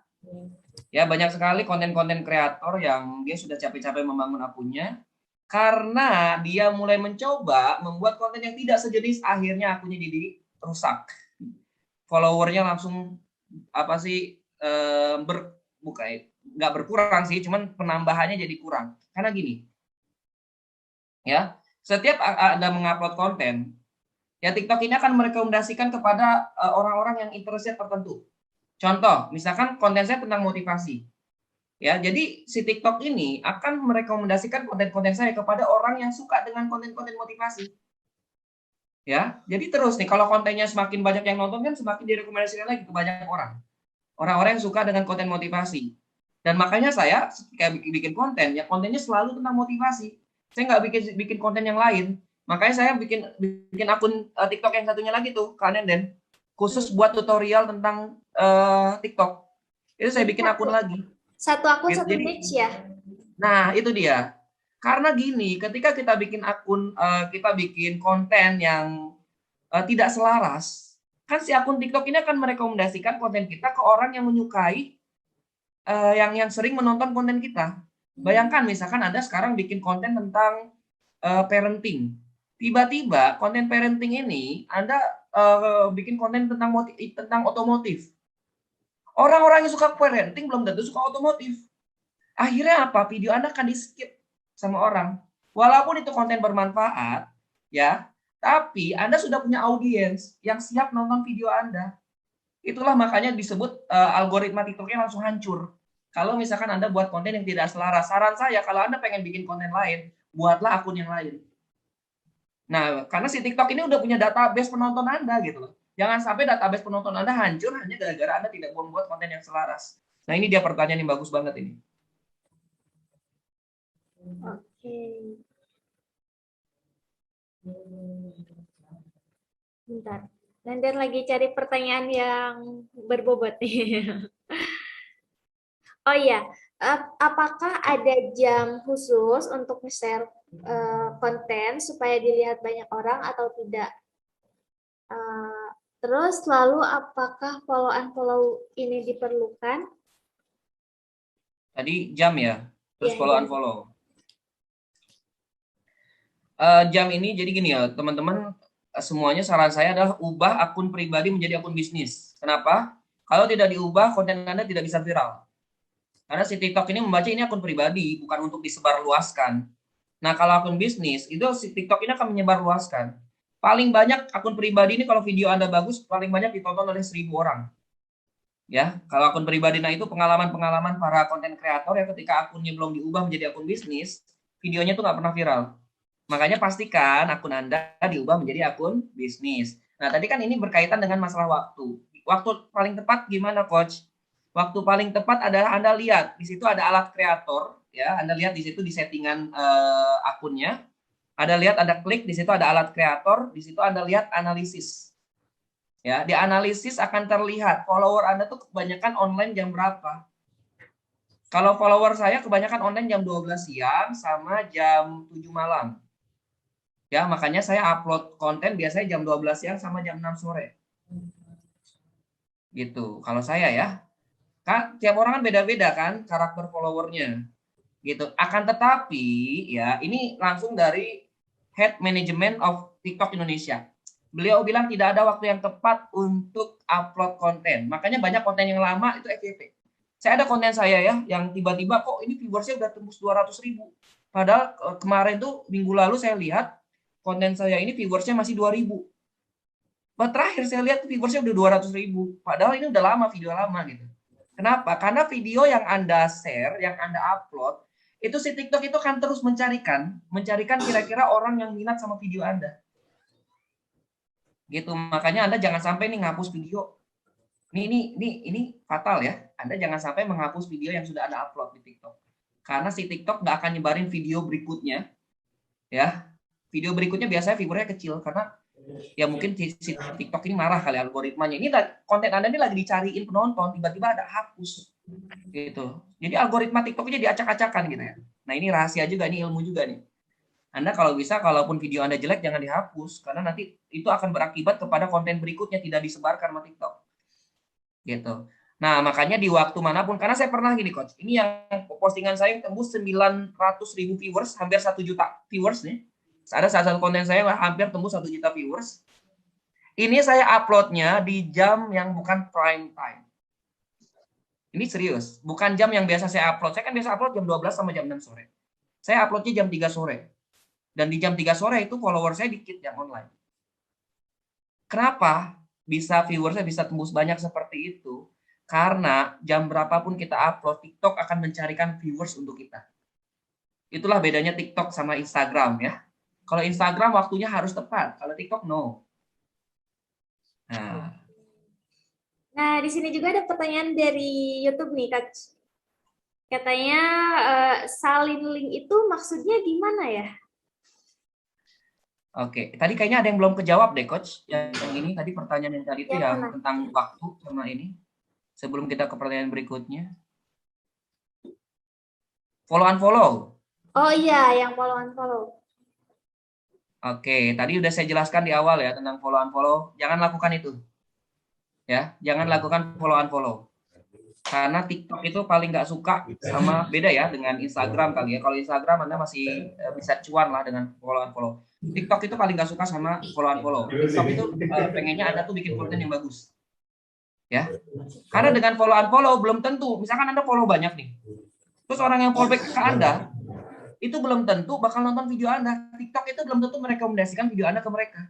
Ya, banyak sekali konten-konten kreator yang dia sudah capek-capek membangun akunnya karena dia mulai mencoba membuat konten yang tidak sejenis, akhirnya akunnya jadi rusak. Followernya langsung apa sih nggak berkurang sih, cuman penambahannya jadi kurang. Karena gini, ya setiap Anda mengupload konten, ya TikTok ini akan merekomendasikan kepada orang-orang yang interestnya tertentu. Contoh, misalkan konten saya tentang motivasi. Ya, jadi si TikTok ini akan merekomendasikan konten-konten saya kepada orang yang suka dengan konten-konten motivasi. Ya, jadi terus nih kalau kontennya semakin banyak yang nonton kan semakin direkomendasikan lagi ke banyak orang. Orang-orang yang suka dengan konten motivasi. Dan makanya saya kayak bikin konten, ya kontennya selalu tentang motivasi. Saya nggak bikin konten yang lain. Makanya saya bikin akun TikTok yang satunya lagi tuh, Kanenden, khusus buat tutorial tentang TikTok. Itu saya bikin akun lagi.
Satu akun
Gitu,
satu niche ya.
Nah, itu dia. Karena gini, ketika kita bikin akun, kita bikin konten yang tidak selaras, kan si akun TikTok ini akan merekomendasikan konten kita ke orang yang menyukai, yang sering menonton konten kita. Bayangkan misalkan Anda sekarang bikin konten tentang parenting. Tiba-tiba konten parenting ini Anda bikin konten tentang otomotif. Orang-orang yang suka parenting belum tentu suka otomotif. Akhirnya apa? Video Anda akan di-skip sama orang. Walaupun itu konten bermanfaat, ya, tapi Anda sudah punya audiens yang siap nonton video Anda. Itulah makanya disebut algoritma TikTok-nya langsung hancur. Kalau misalkan Anda buat konten yang tidak selaras, saran saya kalau Anda pengen bikin konten lain, buatlah akun yang lain. Nah, karena si TikTok ini udah punya database penonton Anda gitu loh. Jangan sampai database penonton Anda hancur hanya gara-gara Anda tidak membuat konten yang selaras. Nah, ini dia pertanyaan yang bagus banget ini.
Oke. Bentar. Nanti lagi cari pertanyaan yang berbobot nih. Oh iya, apakah ada jam khusus untuk share konten supaya dilihat banyak orang atau tidak? Terus lalu apakah follow-unfollow ini diperlukan?
Tadi jam ya, terus
Ya,
follow
jam.
unfollow. Jam ini jadi gini ya teman-teman, semuanya saran saya adalah ubah akun pribadi menjadi akun bisnis. Kenapa? Kalau tidak diubah, konten Anda tidak bisa viral. Karena si TikTok ini membaca ini akun pribadi, bukan untuk disebarluaskan. Nah, kalau akun bisnis, itu si TikTok ini akan menyebarluaskan. Paling banyak akun pribadi ini kalau video Anda bagus, paling banyak ditonton oleh 1.000 orang. Ya, kalau akun pribadi, nah itu pengalaman-pengalaman para konten kreator ya ketika akunnya belum diubah menjadi akun bisnis, videonya tuh nggak pernah viral. Makanya pastikan akun Anda diubah menjadi akun bisnis. Nah, tadi kan ini berkaitan dengan masalah waktu. Waktu paling tepat gimana, Coach? Waktu paling tepat adalah Anda lihat di situ ada alat kreator, ya. Anda lihat di situ di settingan akunnya. Ada lihat ada klik di situ ada alat kreator, di situ Anda lihat analisis. Ya, di analisis akan terlihat follower Anda tuh kebanyakan online jam berapa. Kalau follower saya kebanyakan online jam 12 siang sama jam 7 malam. Ya, makanya saya upload konten biasanya jam 12 siang sama jam 6 sore. Gitu. Kalau saya ya. Kan tiap orang kan beda-beda kan karakter followernya. Gitu. Akan tetapi ya, ini langsung dari Head Management of TikTok Indonesia. Beliau bilang tidak ada waktu yang tepat untuk upload konten. Makanya banyak konten yang lama itu FYP. Saya ada konten saya ya, yang tiba-tiba kok ini viewersnya udah tembus 200.000. Padahal kemarin tuh minggu lalu saya lihat konten saya ini viewersnya masih 2.000. Terakhir saya lihat viewersnya udah 200.000. Padahal ini udah lama, video lama gitu. Kenapa? Karena video yang Anda share, yang Anda upload, itu si TikTok itu akan terus mencarikan kira-kira orang yang minat sama video Anda. Gitu, makanya Anda jangan sampai nih ngapus video. Ini fatal ya. Anda jangan sampai menghapus video yang sudah Anda upload di TikTok. Karena si TikTok nggak akan nyebarin video berikutnya. Ya, video berikutnya biasanya viewernya kecil karena ya mungkin si TikTok ini marah kali algoritmanya. Ini konten Anda ini lagi dicariin penonton, tiba-tiba ada hapus. Gitu. Jadi algoritma TikTok jadi acak-acakan gitu ya. Nah, ini rahasia juga, ini ilmu juga nih. Anda kalau bisa, kalaupun video Anda jelek, jangan dihapus. Karena nanti itu akan berakibat kepada konten berikutnya tidak disebarkan sama TikTok. Gitu. Nah, makanya di waktu manapun, karena saya pernah gini, Coach. Ini yang postingan saya tembus 900.000 viewers, hampir 1 juta viewers nih. Ada salah satu konten saya hampir tembus 1 juta viewers. Ini saya uploadnya di jam yang bukan prime time. Ini serius. Bukan jam yang biasa saya upload. Saya kan biasa upload jam 12 sama jam 6 sore. Saya uploadnya jam 3 sore. Dan di jam 3 sore itu follower saya dikit yang online. Kenapa bisa viewersnya bisa tembus banyak seperti itu? Karena jam berapapun kita upload, TikTok akan mencarikan viewers untuk kita. Itulah bedanya TikTok sama Instagram ya. Kalau Instagram waktunya harus tepat, kalau TikTok no.
Nah, di sini juga ada pertanyaan dari YouTube nih, Kak. Katanya salin link itu maksudnya gimana ya?
Oke, tadi kayaknya ada yang belum kejawab deh, Coach. Yang ini tadi pertanyaan yang tadi itu yang tentang waktu sama ini. Sebelum kita ke pertanyaan berikutnya. Follow-unfollow.
Oh iya, yang follow-unfollow.
Oke, tadi udah saya jelaskan di awal ya tentang follow-unfollow. Jangan lakukan itu. Ya, jangan lakukan follow-unfollow. Karena TikTok itu paling nggak suka sama, beda ya dengan Instagram kali ya. Kalau Instagram Anda masih bisa cuan lah dengan follow-unfollow. TikTok itu paling nggak suka sama follow-unfollow. TikTok itu pengennya Anda tuh bikin konten yang bagus. Ya. Karena dengan follow-unfollow belum tentu, misalkan Anda follow banyak nih. Terus orang yang follow back ke Anda, itu belum tentu bakal nonton video Anda. TikTok itu belum tentu merekomendasikan video Anda ke mereka.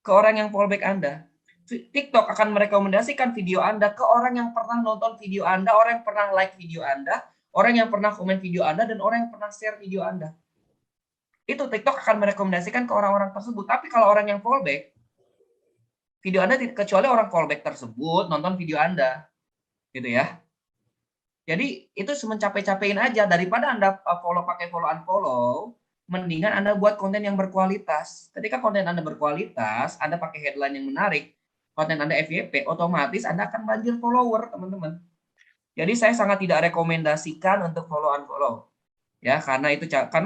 Ke orang yang follow back Anda. TikTok akan merekomendasikan video Anda ke orang yang pernah nonton video Anda, orang yang pernah like video Anda, orang yang pernah komen video Anda, dan orang yang pernah share video Anda. Itu TikTok akan merekomendasikan ke orang-orang tersebut. Tapi kalau orang yang fallback, video Anda, kecuali orang fallback tersebut nonton video Anda. Gitu ya. Jadi itu mencapai-capain aja. Daripada Anda pakai follow-unfollow, mendingan Anda buat konten yang berkualitas. Ketika konten Anda berkualitas, Anda pakai headline yang menarik, konten Anda FYP, otomatis Anda akan banjir follower, teman-teman. Jadi saya sangat tidak rekomendasikan untuk follow-unfollow. Ya, karena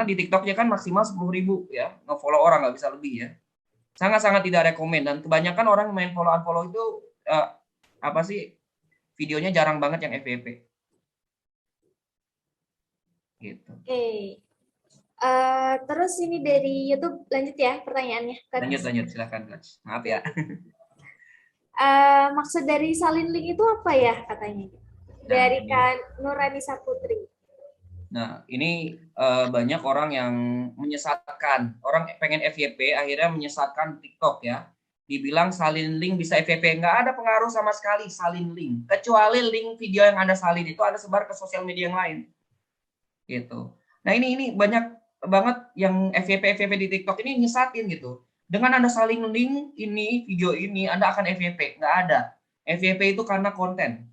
di TikToknya kan maksimal 10.000 ya, nge-follow orang nggak bisa lebih ya. Sangat-sangat tidak rekomend, dan kebanyakan orang main follow-unfollow itu videonya jarang banget yang FYP. Gitu.
Oke. Terus ini dari YouTube, lanjut ya pertanyaannya, Coach.
Lanjut, silakan Coach. Maaf ya.
Maksud dari salin link itu apa ya katanya? Dari
ini.
Kak Nurani Saputri.
Nah, ini banyak orang yang menyesatkan. Orang pengen FYP akhirnya menyesatkan TikTok ya. Dibilang salin link bisa FYP. Nggak ada pengaruh sama sekali salin link. Kecuali link video yang Anda salin itu Anda sebar ke sosial media yang lain. Gitu. Nah, ini banyak banget yang FYP di TikTok ini nyesatin gitu. Dengan Anda saling link ini, video ini, Anda akan FYP. Nggak ada. FYP itu karena konten.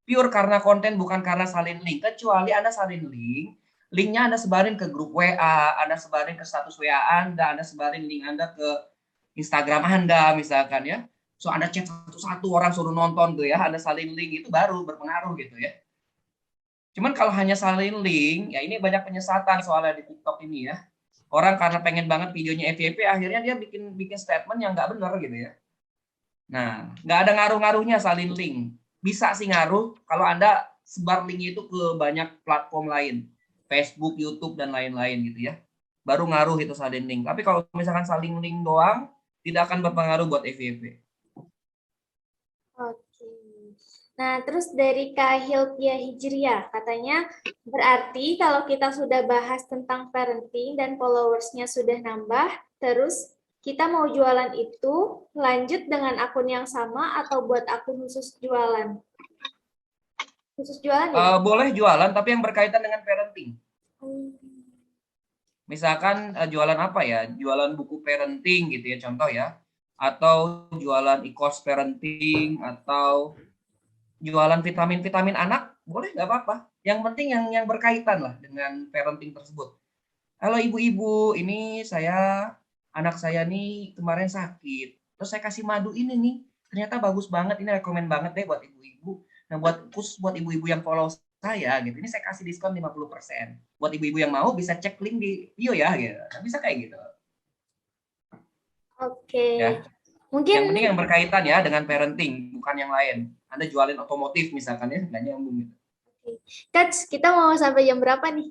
Pure karena konten, bukan karena salin link. Kecuali Anda salin link, linknya Anda sebarin ke grup WA, Anda sebarin ke status WA Anda sebarin link Anda ke Instagram Anda misalkan ya. So Anda chat satu-satu orang suruh nonton tuh ya, Anda salin link itu baru berpengaruh gitu ya. Cuman kalau hanya salin link, ya ini banyak penyesatan soalnya di TikTok ini ya. Orang karena pengen banget videonya FYP, akhirnya dia bikin statement yang nggak benar gitu ya. Nah, nggak ada ngaruh-ngaruhnya salin link. Bisa sih ngaruh kalau Anda sebar link itu ke banyak platform lain. Facebook, YouTube, dan lain-lain gitu ya. Baru ngaruh itu salin link. Tapi kalau misalkan salin link doang, tidak akan berpengaruh buat FYP.
Oke. Nah, terus dari Kak Hilpia Hijriah, katanya berarti kalau kita sudah bahas tentang parenting dan followersnya sudah nambah, terus kita mau jualan itu lanjut dengan akun yang sama atau buat akun khusus jualan? Khusus jualan ya?
Boleh jualan, tapi yang berkaitan dengan parenting. Misalkan jualan apa ya? Jualan buku parenting gitu ya, contoh ya. Atau jualan e-course parenting, atau jualan vitamin anak, boleh nggak apa-apa. Yang penting yang berkaitan lah dengan parenting tersebut. Halo ibu-ibu, ini anak saya nih kemarin sakit. Terus saya kasih madu ini nih. Ternyata bagus banget, ini rekomen banget deh buat ibu-ibu. Nah, khusus buat ibu-ibu yang follow saya gitu. Ini saya kasih diskon 50%. Buat ibu-ibu yang mau bisa cek link di bio ya gitu. Nah, bisa kayak gitu.
Oke.
Ya.
Mungkin
yang penting yang berkaitan ya dengan parenting, bukan yang lain. Anda jualin otomotif misalkan ya, nggak nyambung gitu.
Coach, kita mau sampai jam berapa nih?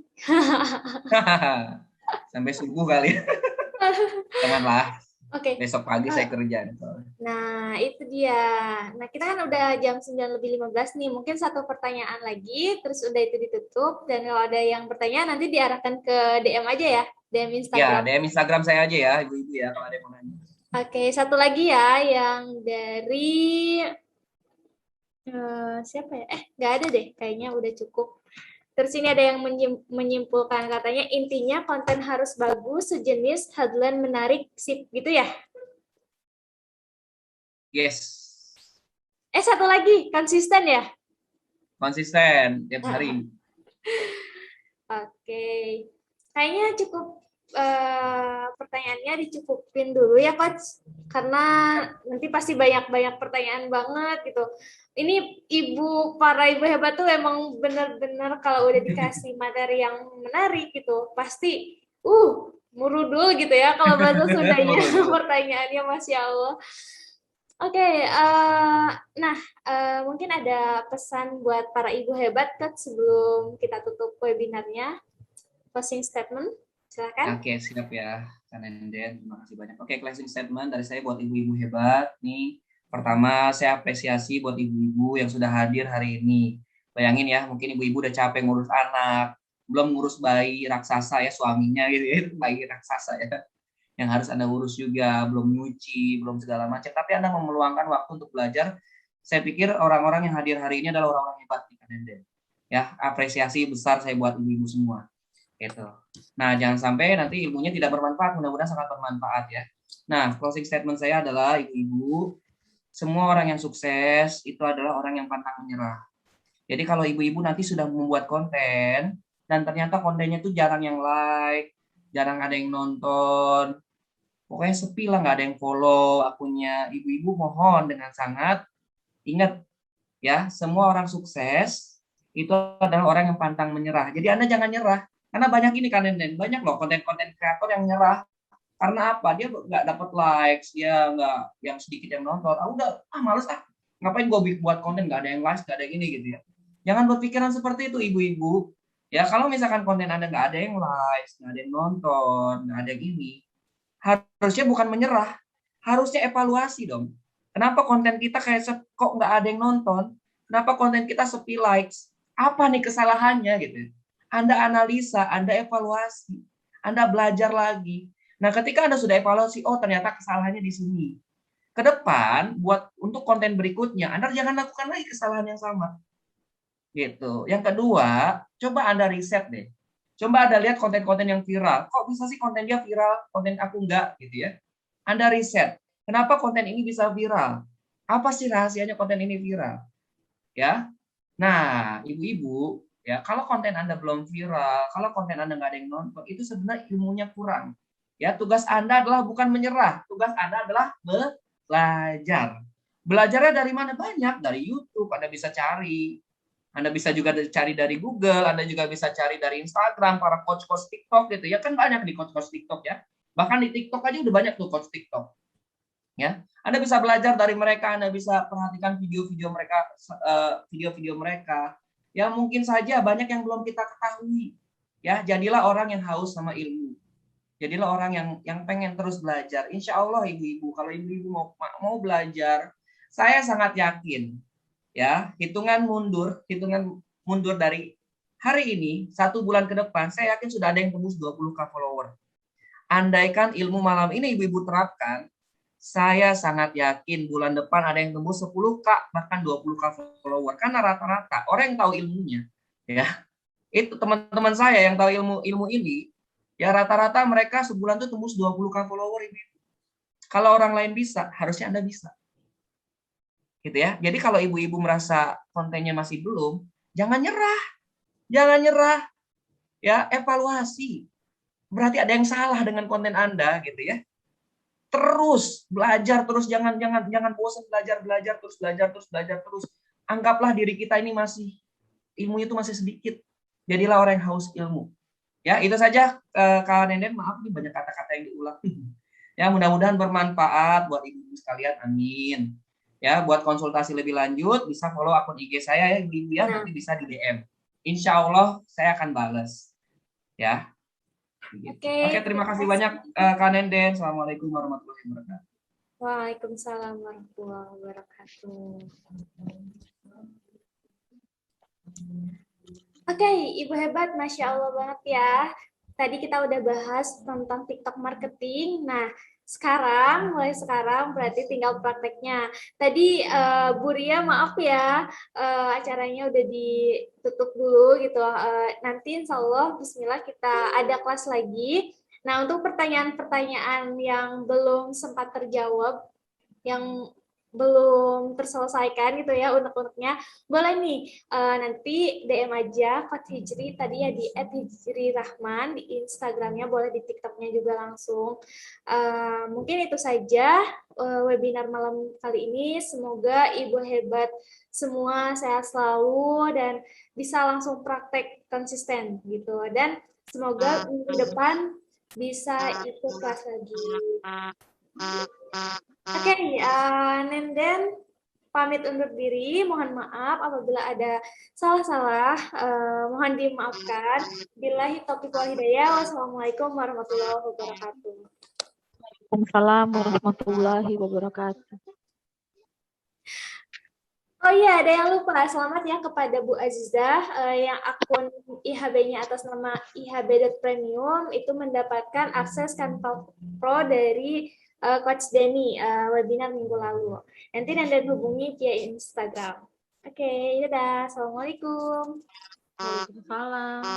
Sampai subuh kali. Janganlah.
Oke.
Besok pagi saya kerja.
Nah, itu dia. Nah, kita kan udah jam 9:15 nih. Mungkin satu pertanyaan lagi, terus udah itu ditutup. Dan kalau ada yang bertanya, nanti diarahkan ke DM aja ya. DM Instagram.
Ya, DM Instagram saya aja ya, ibu-ibu ya, kalau ada yang mau nanya.
Oke, satu lagi ya, yang dari... siapa ya? Nggak ada deh. Kayaknya udah cukup. Terus ini ada yang menyimpulkan, katanya intinya konten harus bagus, sejenis, headline menarik, sip, gitu ya?
Yes.
Satu lagi, konsisten ya?
Konsisten, tiap hari.
Oke. Kayaknya cukup pertanyaannya dicukupin dulu ya, Coach. Karena nanti pasti banyak-banyak pertanyaan banget gitu. Ini para ibu hebat tuh emang benar-benar kalau udah dikasih materi yang menarik gitu, pasti murudul gitu ya kalau bahasa Sundanya pertanyaannya, Masya Allah. Oke, mungkin ada pesan buat para ibu hebat kan sebelum kita tutup webinarnya. Closing statement, silakan.
Oke, siap ya, Kak Nenden. Terima kasih banyak. Oke, closing statement dari saya buat ibu-ibu hebat nih. Pertama, saya apresiasi buat ibu-ibu yang sudah hadir hari ini. Bayangin ya, mungkin ibu-ibu udah capek ngurus anak, belum ngurus bayi raksasa ya, suaminya gitu ya, bayi raksasa ya. Yang harus Anda urus juga, belum nyuci, belum segala macam. Tapi Anda meluangkan waktu untuk belajar. Saya pikir orang-orang yang hadir hari ini adalah orang-orang hebat nih, Kak Nenden. Ya, apresiasi besar saya buat ibu-ibu semua. Gitu. Nah, jangan sampai nanti ilmunya tidak bermanfaat, mudah-mudahan sangat bermanfaat ya. Nah, closing statement saya adalah ibu-ibu, semua orang yang sukses itu adalah orang yang pantang menyerah. Jadi kalau ibu-ibu nanti sudah membuat konten dan ternyata kontennya tuh jarang yang like, jarang ada yang nonton, pokoknya sepi lah, nggak ada yang follow akunnya, ibu-ibu mohon dengan sangat ingat ya, semua orang sukses itu adalah orang yang pantang menyerah. Jadi Anda jangan nyerah, karena banyak ini kan, banyak loh konten-konten kreator yang nyerah. Karena apa? Dia nggak dapat likes, dia nggak, yang sedikit yang nonton. Males ngapain gue buat konten, nggak ada yang likes, nggak ada yang ini gitu ya. Jangan berpikiran seperti itu ibu-ibu. Ya, kalau misalkan konten Anda nggak ada yang like, nggak ada yang nonton, nggak ada gini, harusnya bukan menyerah, harusnya evaluasi dong. Kenapa konten kita kayak kok nggak ada yang nonton? Kenapa konten kita sepi likes? Apa nih kesalahannya gitu? Anda analisa, Anda evaluasi, Anda belajar lagi. Nah, ketika Anda sudah evaluasi, oh ternyata kesalahannya di sini. Ke depan, buat untuk konten berikutnya, Anda jangan lakukan lagi kesalahan yang sama. Gitu. Yang kedua, coba Anda riset deh. Coba Anda lihat konten-konten yang viral. Kok bisa sih konten dia viral, konten aku enggak gitu ya. Anda riset. Kenapa konten ini bisa viral? Apa sih rahasianya konten ini viral? Ya. Nah, ibu-ibu, ya kalau konten Anda belum viral, kalau konten Anda nggak ada yang nonton, itu sebenarnya ilmunya kurang. Ya, tugas Anda adalah bukan menyerah, tugas Anda adalah belajar. Belajarnya dari mana? Banyak, dari YouTube Anda bisa cari. Anda bisa juga cari dari Google, Anda juga bisa cari dari Instagram, para coach-coach TikTok gitu ya. Kan banyak di coach-coach TikTok ya. Bahkan di TikTok aja udah banyak tuh coach TikTok. Ya. Anda bisa belajar dari mereka, Anda bisa perhatikan video-video mereka, video-video mereka. Ya mungkin saja banyak yang belum kita ketahui. Ya, jadilah orang yang haus sama ilmu. Jadilah orang yang pengen terus belajar. Insya Allah ibu-ibu, kalau ibu-ibu mau belajar, saya sangat yakin ya hitungan mundur dari hari ini 1 bulan ke depan, saya yakin sudah ada yang tembus 20K follower. Andaikan ilmu malam ini ibu-ibu terapkan, saya sangat yakin bulan depan ada yang tembus 10K bahkan 20K follower. Karena rata-rata orang yang tahu ilmunya, ya itu teman-teman saya yang tahu ilmu ini, ya rata-rata mereka sebulan tuh tembus 20K follower ibu. Kalau orang lain bisa, harusnya Anda bisa. Gitu ya. Jadi kalau ibu-ibu merasa kontennya masih belum, jangan nyerah. Jangan nyerah. Ya, evaluasi. Berarti ada yang salah dengan konten Anda gitu ya. Terus belajar terus, jangan bosan belajar terus. Anggaplah diri kita ini masih ilmu itu masih sedikit. Jadilah orang yang haus ilmu. Ya, itu saja Kak Nenden, maaf nih banyak kata-kata yang diulang. Ya, mudah-mudahan bermanfaat buat ibu-ibu sekalian. Amin. Ya, buat konsultasi lebih lanjut bisa follow akun IG saya ya, ibu ya, nanti bisa di DM. Insya Allah saya akan balas. Ya. Oke, terima kasih banyak Kak Nenden. Assalamualaikum warahmatullahi wabarakatuh.
Waalaikumsalam warahmatullahi wabarakatuh. Oke, Ibu hebat, Masya Allah banget ya. Tadi kita udah bahas tentang TikTok marketing. Nah, mulai sekarang berarti tinggal prakteknya. Tadi Bu Ria maaf ya, acaranya udah ditutup dulu gitu. Nanti insya Allah Bismillah kita ada kelas lagi. Nah, untuk pertanyaan-pertanyaan yang belum sempat terjawab, yang belum terselesaikan gitu ya unek-uneknya, boleh nih nanti DM aja Coach Hijri tadi ya di @hijrirahman di Instagramnya, boleh di TikToknya juga langsung. Mungkin itu saja webinar malam kali ini. Semoga ibu hebat semua sehat selalu dan bisa langsung praktek konsisten gitu, dan semoga minggu depan bisa ikut kelas lagi. Oke, Nenden pamit undur diri. Mohon maaf apabila ada salah-salah. Mohon dimaafkan. Billahi taufiq wal hidayah. Wassalamualaikum warahmatullahi wabarakatuh.
Waalaikumsalam warahmatullahi wabarakatuh.
Oh iya, ada yang lupa. Selamat ya kepada Bu Azizah yang akun IHB-nya atas nama ihb.premium itu mendapatkan akses Canva Pro dari Coach Denny webinar minggu lalu. Nanti Nenden hubungi via Instagram. Oke, dadah. Assalamualaikum.
Waalaikumsalam.